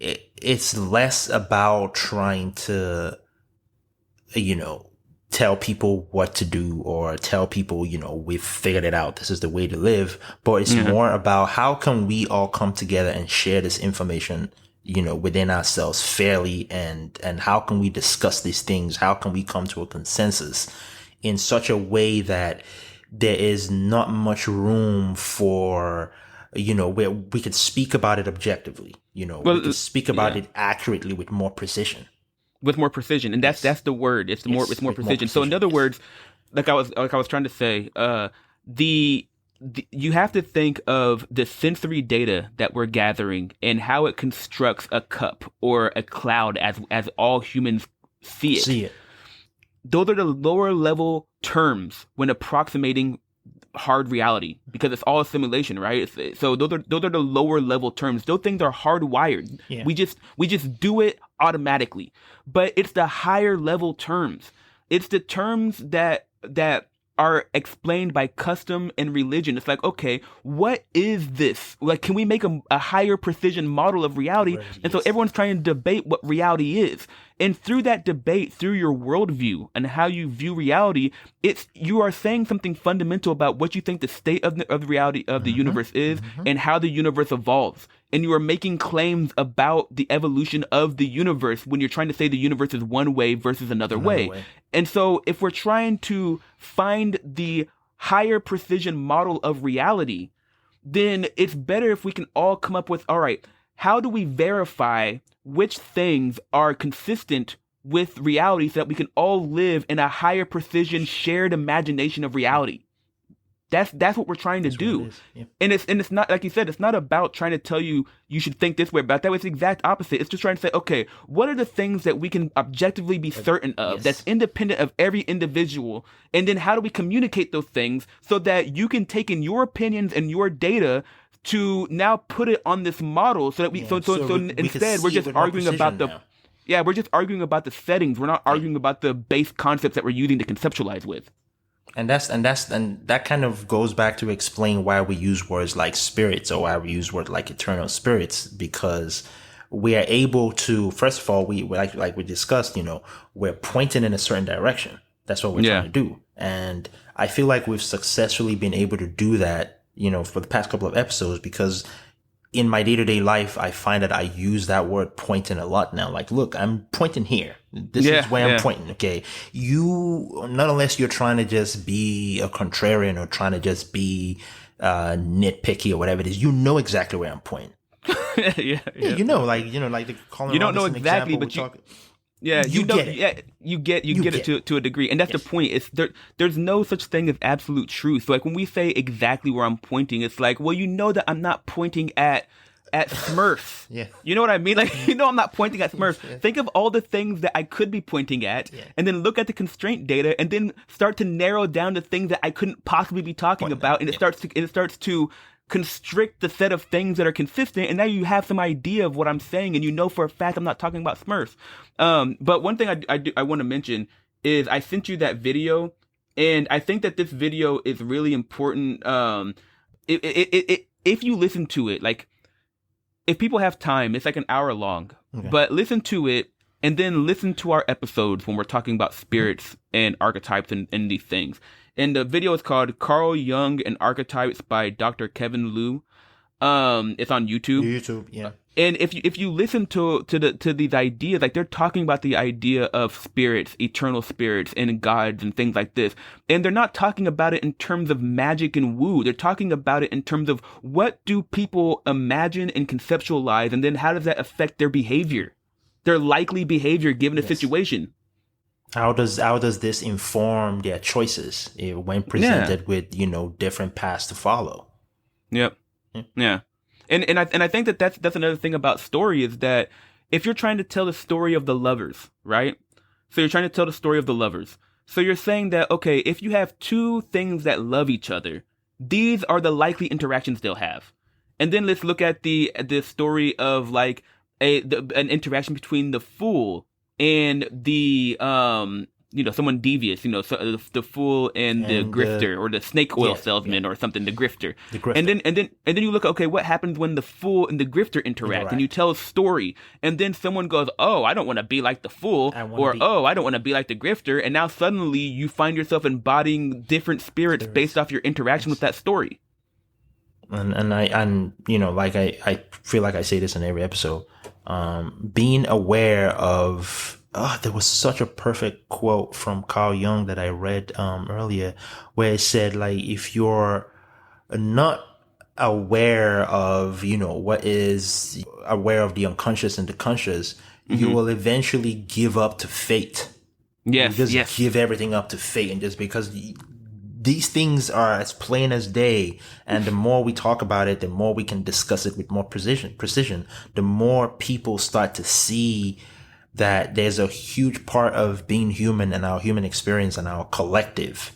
it's less about trying to, tell people what to do or tell people, we've figured it out. This is the way to live. But it's more about how can we all come together and share this information, within ourselves fairly, and how can we discuss these things? How can we come to a consensus in such a way that there is not much room for, where we could speak about it objectively, we could speak about it accurately with more precision. And that's the word. It's more precision. So in other words, like I was trying to say, you have to think of the sensory data that we're gathering and how it constructs a cup or a cloud as all humans see it. Those are the lower level terms when approximating hard reality, because it's all a simulation, right? So those are the lower level terms. Those things are hardwired. Yeah. We just do it automatically. But it's the higher level terms. It's the terms that are explained by custom and religion. It's like, okay, what is this? Like, can we make a higher precision model of reality? Right, and so everyone's trying to debate what reality is. And through that debate, through your worldview and how you view reality, you are saying something fundamental about what you think the state of the reality of the universe is and how the universe evolves. and you are making claims about the evolution of the universe when you're trying to say the universe is one way versus another way. And so if we're trying to find the higher precision model of reality, then it's better if we can all come up with, all right, how do we verify which things are consistent with reality so that we can all live in a higher precision shared imagination of reality? That's what we're trying to do. Yeah. And it's not, like you said, it's not about trying to tell you should think this way about that way. It's the exact opposite. It's just trying to say, okay, what are the things that we can objectively be certain of that's independent of every individual? And then how do we communicate those things so that you can take in your opinions and your data to now put it on this model so that we instead we're just arguing about we're just arguing about the settings. We're not arguing about the base concepts that we're using to conceptualize with. And that kind of goes back to explain why we use words like spirits or why we use words like eternal spirits, because we are able to, first of all, we like we discussed, we're pointing in a certain direction. That's what we're trying to do. And I feel like we've successfully been able to do that, for the past couple of episodes, because in my day-to-day life, I find that I use that word pointing a lot now. Like, look, I'm pointing here. This is where I'm pointing. Okay. Not unless you're trying to just be a contrarian or trying to just be nitpicky or whatever it is, exactly where I'm pointing. Like the calling. You don't know exactly, but you get it. Yeah, you get it to a degree, and that's the point. It's there's no such thing as absolute truth. So like when we say exactly where I'm pointing, it's like, well, that I'm not pointing at Smurfs. You know what I mean? Like, I'm not pointing at Smurfs. Think of all the things that I could be pointing at, and then look at the constraint data, and then start to narrow down the things that I couldn't possibly be talking about, and it starts to constrict the set of things that are consistent, and now you have some idea of what I'm saying, and for a fact I'm not talking about Smurfs. But one thing I want to mention is I sent you that video, and I think that this video is really important. If you listen to it, like if people have time, it's like an hour long, but listen to it and then listen to our episodes when we're talking about spirits and archetypes and these things. And the video is called Carl Jung and Archetypes by Dr. Kevin Liu. It's on YouTube. And if you listen to these ideas, like they're talking about the idea of spirits, eternal spirits, and gods and things like this. And they're not talking about it in terms of magic and woo. They're talking about it in terms of what do people imagine and conceptualize, and then how does that affect their behavior, their likely behavior given a situation. How does this inform their choices when presented with different paths to follow? Yep. Yeah. And I think that's another thing about story is that if you're trying to tell the story of the lovers, right? So you're trying to tell the story of the lovers. So you're saying that, okay, if you have two things that love each other, these are the likely interactions they'll have. And then let's look at the story of like an interaction between the fool and the someone devious, so the fool and the grifter, or the snake oil salesman or something, the grifter. And then you look, okay, what happens when the fool and the grifter interact? And you tell a story, and then someone goes, oh, I don't want to be like the fool, oh, I don't want to be like the grifter, and now suddenly you find yourself embodying different spirits based off your interaction with that story. And I feel like I say this in every episode. Being aware of there was such a perfect quote from Carl Jung that I read earlier, where it said, like, if you're not aware of what is aware of the unconscious and the conscious, you will eventually give up to fate. Give everything up to fate, and just because these things are as plain as day, and the more we talk about it, the more we can discuss it with more precision, the more people start to see that there's a huge part of being human and our human experience and our collective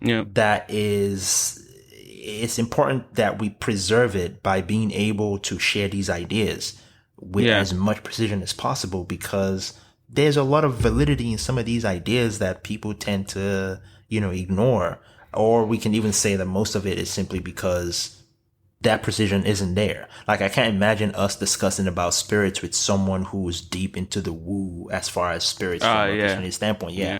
that it's important that we preserve it by being able to share these ideas with as much precision as possible, because there's a lot of validity in some of these ideas that people tend to, ignore. Or we can even say that most of it is simply because that precision isn't there. Like, I can't imagine us discussing about spirits with someone who is deep into the woo as far as spirits from a standpoint. Yeah.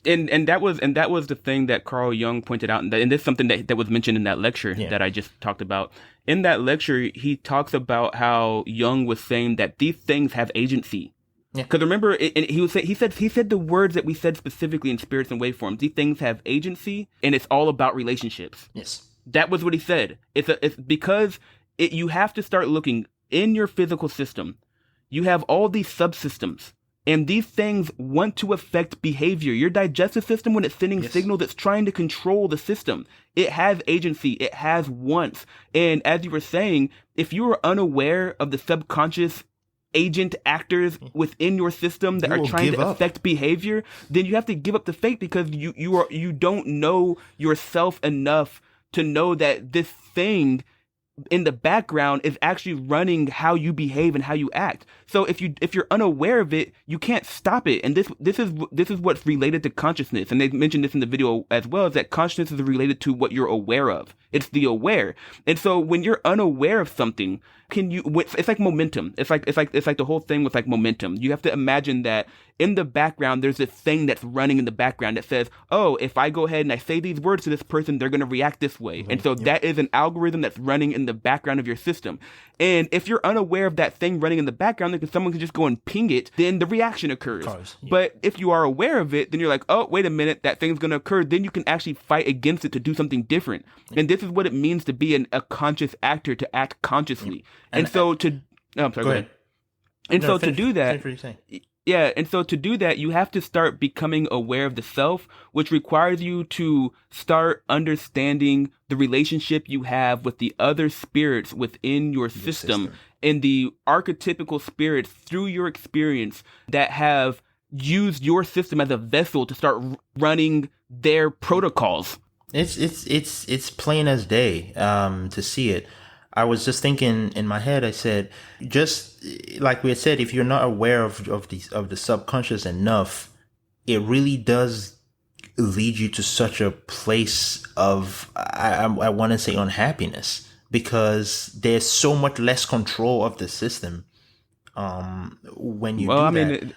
And that was the thing that Carl Jung pointed out, and this is something that was mentioned in that lecture that I just talked about. In that lecture, he talks about how Jung was saying that these things have agency. Because remember, he said the words that we said specifically in Spirits and Waveforms. These things have agency, and it's all about relationships. Yes, that was what he said. It's because you have to start looking in your physical system. You have all these subsystems. And these things want to affect behavior. Your digestive system, when it's sending signals, it's trying to control the system. It has agency. It has wants. And as you were saying, if you are unaware of the subconscious agent actors within your system that are trying to affect behavior, then you have to give up the faith, because you don't know yourself enough to know that this thing in the background is actually running how you behave and how you act. So if you're unaware of it, you can't stop it. And this is what's related to consciousness. And they mentioned this in the video as well, is that consciousness is related to what you're aware of. It's the aware. And so when you're unaware of something, it's like momentum. It's like the whole thing with like momentum. You have to imagine that in the background, there's this thing that's running in the background that says, oh, if I go ahead and I say these words to this person, they're going to react this way. And so that is an algorithm that's running in the background of your system. And if you're unaware of that thing running in the background, because someone can just go and ping it, then the reaction occurs. But if you are aware of it, then you're like, oh, wait a minute, that thing's going to occur. Then you can actually fight against it to do something different. And this is what it means to be a conscious actor, to act consciously. And so to... Oh, I'm sorry, go ahead. And so to do that... Yeah, and so to do that, you have to start becoming aware of the self, which requires you to start understanding the relationship you have with the other spirits within your system and the archetypical spirits through your experience that have used your system as a vessel to start running their protocols. It's plain as day to see it. I was just thinking in my head, I said, just like we had said, if you're not aware of the subconscious enough, it really does lead you to such a place of, I want to say, unhappiness, because there's so much less control of the system when you do that. I mean,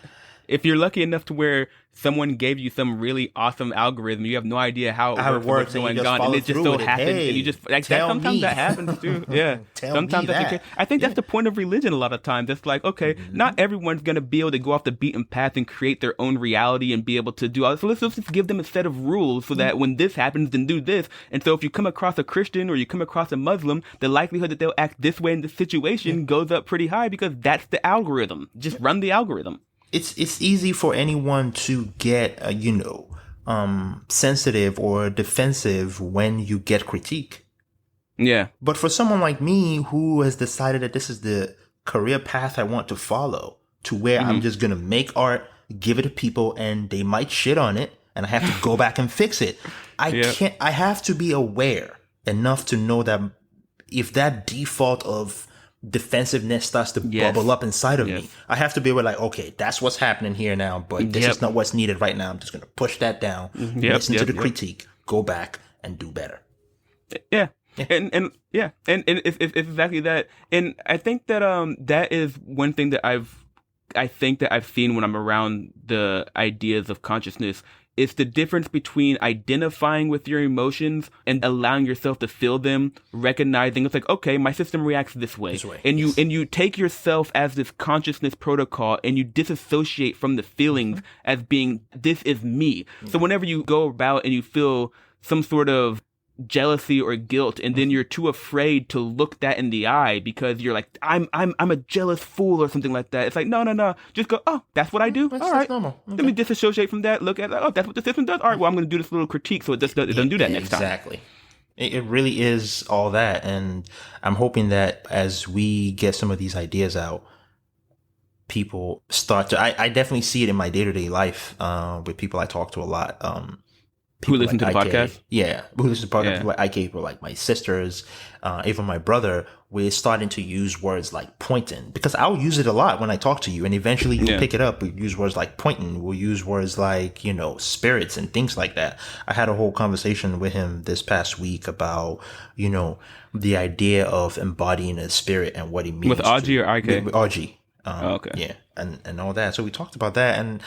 if you're lucky enough to where someone gave you some really awesome algorithm, you have no idea how it works, going on, and it just so happens, and you just like that. Sometimes that happens too. Yeah, sometimes that's I think that's the point of religion. A lot of times, it's like, okay, not everyone's gonna be able to go off the beaten path and create their own reality and be able to do all this. So let's just give them a set of rules so that when this happens, then do this. And so if you come across a Christian or you come across a Muslim, the likelihood that they'll act this way in this situation goes up pretty high, because that's the algorithm. Just run the algorithm. It's easy for anyone to get, sensitive or defensive when you get critique. Yeah. But for someone like me who has decided that this is the career path I want to follow, to where I'm just going to make art, give it to people, and they might shit on it, and I have to go back and fix it. I have to be aware enough to know that if that default of defensiveness starts to bubble up inside of me, I have to be aware, like, okay, that's what's happening here now, but this is not what's needed right now. I'm just going to push that down, listen to the critique, go back and do better. Yeah. And it's exactly that. And I think that that is one thing that I think that I've seen when I'm around the ideas of consciousness. It's the difference between identifying with your emotions and allowing yourself to feel them, recognizing it's like, okay, my system reacts this way. And you take yourself as this consciousness protocol, and you disassociate from the feelings as being, this is me. So whenever you go about and you feel some sort of jealousy or guilt, and then you're too afraid to look that in the eye because you're like, I'm a jealous fool or something like that. It's like, no, just go, oh, that's what I do. All right, normal. Okay. Let me disassociate from that. Look at, oh, that's what the system does. All right, well, I'm going to do this little critique so it doesn't do that next time. Exactly. It really is all that, and I'm hoping that as we get some of these ideas out, people start to. I definitely see it in my day-to-day life with people I talk to a lot. Who listen to the podcast? Yeah, who listen to the podcast, like IK, people like my sisters, even my brother. We're starting to use words like pointing, because I'll use it a lot when I talk to you, and eventually you'll pick it up. We use words like pointing. We'll use words like, spirits and things like that. I had a whole conversation with him this past week about, the idea of embodying a spirit and what it means. With Aji or IK? With Aji. Okay. Yeah, and all that. So we talked about that, and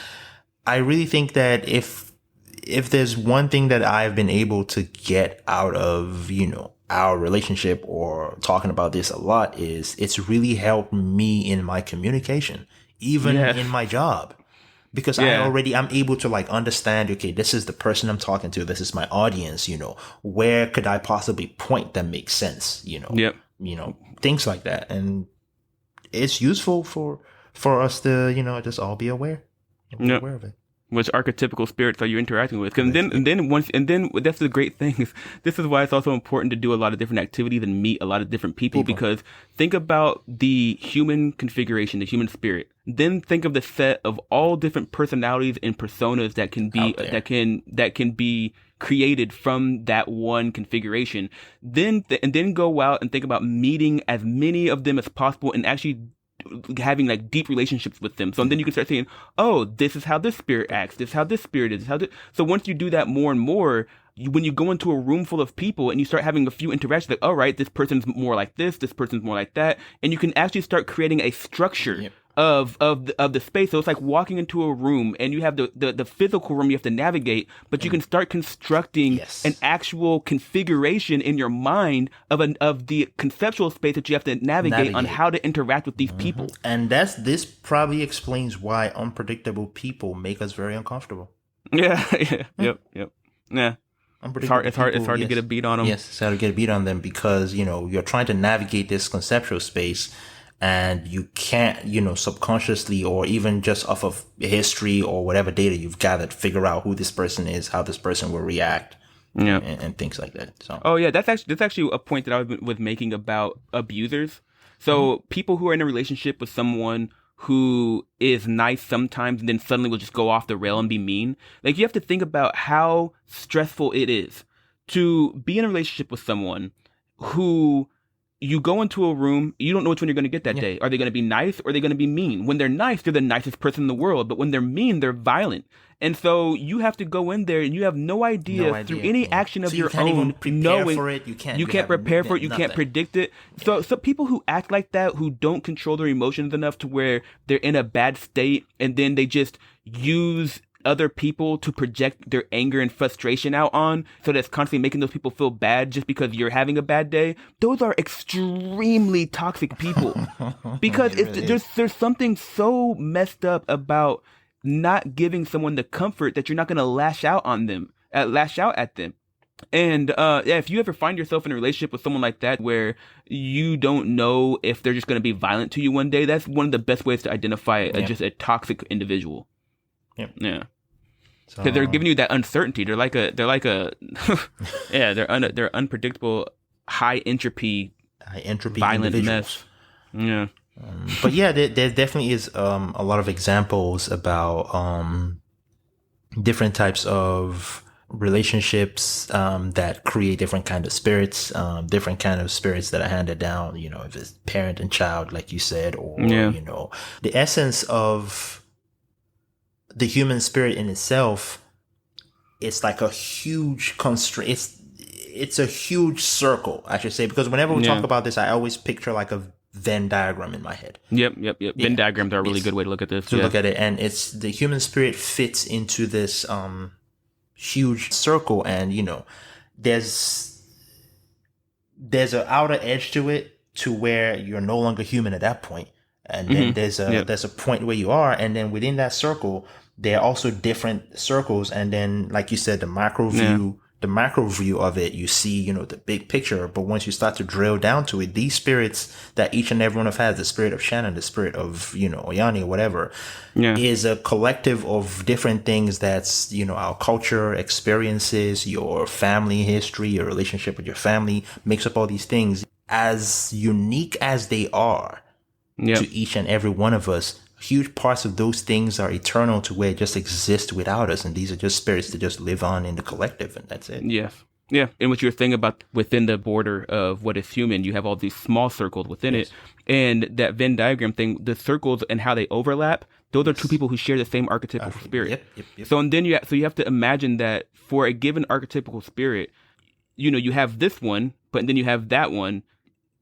I really think that if if there's one thing that I've been able to get out of, our relationship or talking about this a lot, is it's really helped me in my communication, even in my job. Because I'm able to like understand, okay, this is the person I'm talking to. This is my audience, where could I possibly point that makes sense, things like that. And it's useful for us to, just all be aware. Aware of it. Which archetypical spirits are you interacting with? And then that's the great thing. This is why it's also important to do a lot of different activities and meet a lot of different people. Because think about the human configuration, the human spirit. Then think of the set of all different personalities and personas that can be that can be created from that one configuration. Then go out and think about meeting as many of them as possible and actually having like deep relationships with them. So then you can start saying, oh, this is how this spirit acts. This is how this spirit is. So once you do that more and more, when you go into a room full of people and you start having a few interactions, like, all right, this person's more like this person's more like that. And you can actually start creating a structure of the space. So it's like walking into a room and you have the physical room you have to navigate, but you can start constructing an actual configuration in your mind of the conceptual space that you have to navigate on how to interact with these people. And this probably explains why unpredictable people make us very uncomfortable. Yeah. Yep. Yeah. It's hard to get a beat on them. Yes, it's hard to get a beat on them because, you're trying to navigate this conceptual space. And you can't, subconsciously or even just off of history or whatever data you've gathered, figure out who this person is, how this person will react, and things like that. So, that's actually a point that I was making about abusers. So people who are in a relationship with someone who is nice sometimes and then suddenly will just go off the rail and be mean. Like, you have to think about how stressful it is to be in a relationship with someone who you go into a room, you don't know which one you're going to get that day. Are they going to be nice or are they going to be mean? When they're nice, they're the nicest person in the world. But when they're mean, they're violent. And so you have to go in there and you have no idea through any action of your own, knowing for it. You can't prepare for it. You can't predict it. So people who act like that, who don't control their emotions enough to where they're in a bad state and then they just use other people to project their anger and frustration out on, so that's constantly making those people feel bad just because you're having a bad day. Those are extremely toxic people because there's something so messed up about not giving someone the comfort that you're not going to lash out at them. And if you ever find yourself in a relationship with someone like that where you don't know if they're just going to be violent to you one day, that's one of the best ways to identify just a toxic individual. Yeah. Because they're giving you that uncertainty. They're they're unpredictable, high entropy violent mess. Yeah. But yeah, there definitely is a lot of examples about different types of relationships that create different kind of spirits, different kind of spirits that are handed down. If it's parent and child, like you said, or the essence of the human spirit in itself, it's like a huge constraint. It's a huge circle, I should say, because whenever we talk about this, I always picture like a Venn diagram in my head. Yep. Venn diagrams are a really good way to look at this. Look at it, and it's the human spirit fits into this huge circle, and there's an outer edge to it to where you're no longer human at that point, and then there's a point where you are, and then within that circle there are also different circles, and then like you said, the macro view of it, you see the big picture. But once you start to drill down to it, these spirits that each and every one of has, the spirit of Shannon, the spirit of Oyani or whatever, is a collective of different things. That's our culture, experiences, your family history, your relationship with your family makes up all these things. As unique as they are to each and every one of us, huge parts of those things are eternal to where it just exists without us. And these are just spirits that just live on in the collective, and that's it. Yes. Yeah. And what you're saying about within the border of what is human, you have all these small circles within it. And that Venn diagram thing, the circles and how they overlap, those are two people who share the same archetypal spirit. Yep. So and then you have to imagine that for a given archetypal spirit, you have this one, but then you have that one.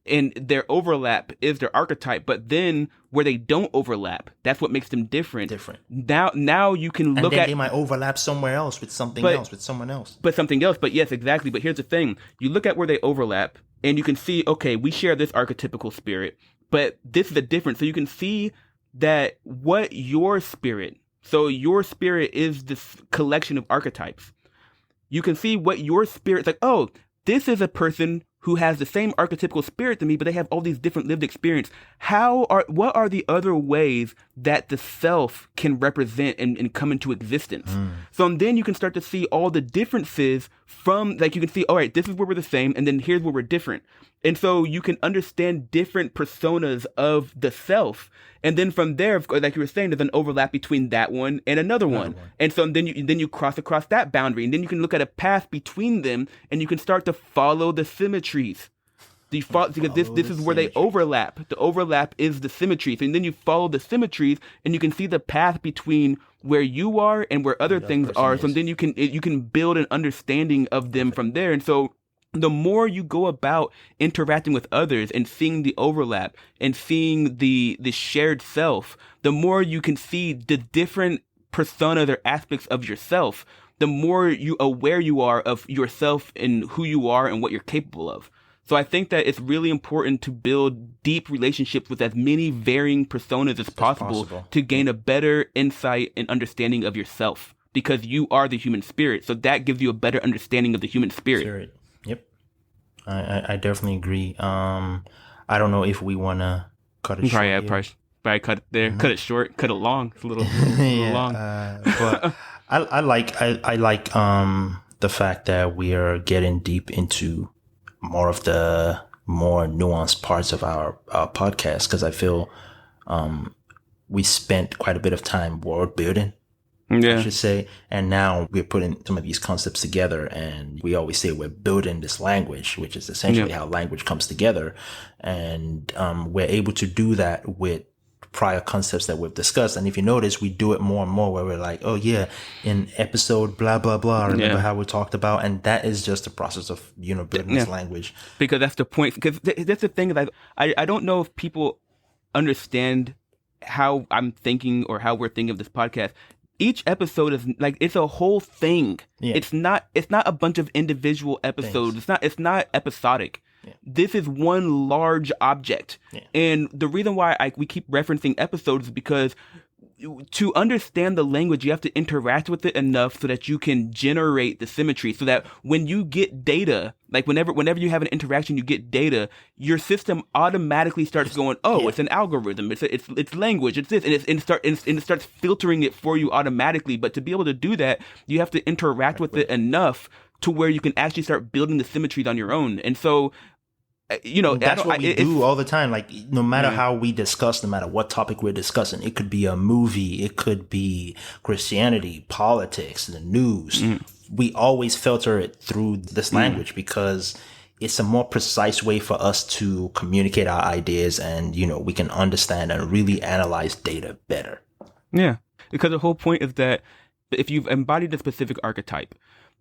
and their overlap is their archetype, but then where they don't overlap, that's what makes them different. Now you can look at, they might overlap somewhere else with something else, with someone else. But something else, but yes, exactly. But here's the thing. You look at where they overlap and you can see, okay, we share this archetypical spirit, but this is the difference. So you can see that what your spirit is this collection of archetypes. You can see what your spirit's like, oh, this is a person who has the same archetypical spirit to me, but they have all these different lived experience. What are the other ways that the self can represent and come into existence? So then you can start to see all the differences from, like, you can see, all right, this is where we're the same, and then here's where we're different. And so you can understand different personas of the self. And then from there, like you were saying, there's an overlap between that one and another one. And so then you cross across that boundary. And then you can look at a path between them and you can start to follow the symmetries. Because this is where they overlap. The overlap is the symmetries. And then you follow the symmetries and you can see the path between where you are and where other things are. So then you can build an understanding of them from there. And so the more you go about interacting with others and seeing the overlap and seeing the shared self, the more you can see the different personas or aspects of yourself, the more aware you are of yourself and who you are and what you're capable of. So I think that it's really important to build deep relationships with as many varying personas as possible to gain a better insight and understanding of yourself, because you are the human spirit. So that gives you a better understanding of the human spirit. Yep. I definitely agree. I don't know if we want to cut it short. Probably cut it there. Cut it short. Cut it long. It's a little long. But I like the fact that we are getting deep into more of the more nuanced parts of our podcast, because I feel we spent quite a bit of time word building. I should say. And now we're putting some of these concepts together, and we always say we're building this language, which is essentially how language comes together. And we're able to do that with prior concepts that we've discussed. And if you notice, we do it more and more where we're like, oh yeah, in episode blah, blah, blah, remember how we talked about, and that is just the process of, building this language. Because that's the point. Because that's the thing that I don't know if people understand how I'm thinking or how we're thinking of this podcast. Each episode is like, it's a whole thing. Yeah. It's not a bunch of individual episodes. It's not episodic. Yeah. This is one large object. Yeah. And the reason why we keep referencing episodes is because to understand the language, you have to interact with it enough so that you can generate the symmetry, so that when you get data, like whenever you have an interaction, you get data, your system automatically starts going, it's an algorithm, it's language, it's this, and it starts filtering it for you automatically. But to be able to do that, you have to interact with it enough to where you can actually start building the symmetries on your own. And so, that's what we do all the time. Like, no matter how we discuss, no matter what topic we're discussing, it could be a movie, it could be Christianity, politics, the news. We always filter it through this language because it's a more precise way for us to communicate our ideas, and, we can understand and really analyze data better. Yeah. Because the whole point is that if you've embodied a specific archetype,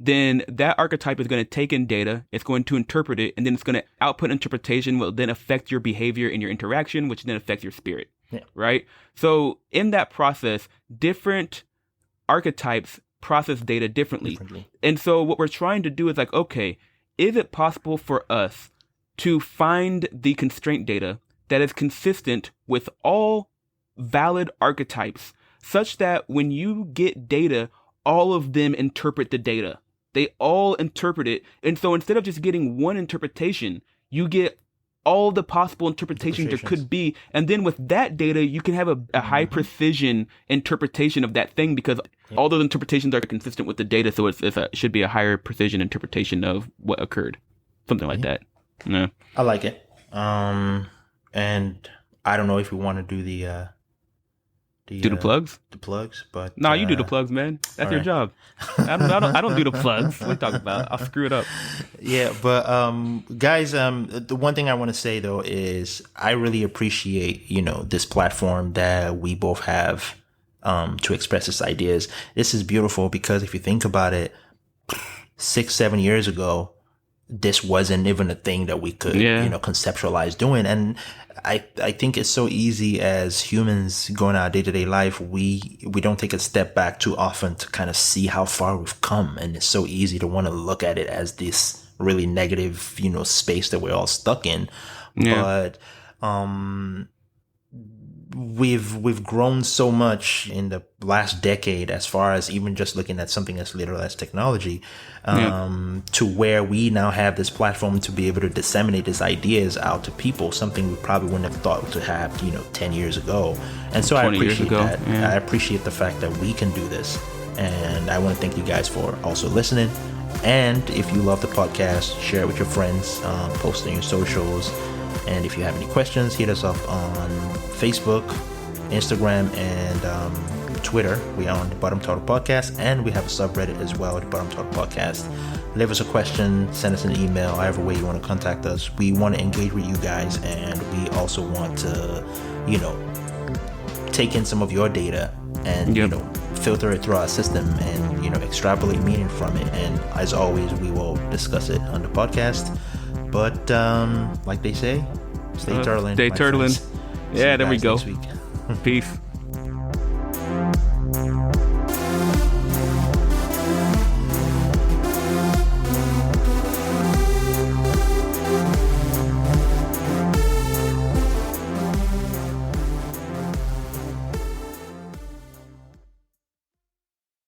then that archetype is going to take in data, it's going to interpret it, and then it's going to output interpretation, will then affect your behavior and your interaction, which then affects your spirit, right? So in that process, different archetypes process data differently. And so what we're trying to do is like, okay, is it possible for us to find the constraint data that is consistent with all valid archetypes, such that when you get data, all of them interpret the data? They all interpret it. And so instead of just getting one interpretation, you get all the possible interpretations there could be. And then with that data, you can have a high precision interpretation of that thing, because all those interpretations are consistent with the data. So it should be a higher precision interpretation of what occurred. Something like that. Yeah. I like it. And I don't know if we want to do the plugs? The plugs, but no, you do the plugs, man. That's your job. I don't do the plugs. What are you talking about? I'll screw it up. Yeah, but guys, the one thing I want to say though is I really appreciate this platform that we both have to express these ideas. This is beautiful because if you think about it, 6-7 years ago, this wasn't even a thing that we could, conceptualize doing. And I think it's so easy as humans going our day-to-day life. We don't take a step back too often to kind of see how far we've come. And it's so easy to want to look at it as this really negative, space that we're all stuck in. Yeah. But, we've grown so much in the last decade, as far as even just looking at something as literal as technology, to where we now have this platform to be able to disseminate these ideas out to people, something we probably wouldn't have thought to have, 10 years ago. And so I appreciate that. Yeah. I appreciate the fact that we can do this. And I want to thank you guys for also listening. And if you love the podcast, share it with your friends, post on your socials. And if you have any questions, hit us up on Facebook, Instagram, and Twitter. We are on the Bottom Total Podcast, and we have a subreddit as well, the Bottom Total Podcast. Leave us a question, send us an email, however way you want to contact us. We want to engage with you guys, and we also want to, take in some of your data and, filter it through our system and, extrapolate meaning from it. And as always, we will discuss it on the podcast. But like they say, stay turtling. Stay turtling. Yeah, there we go. Peace.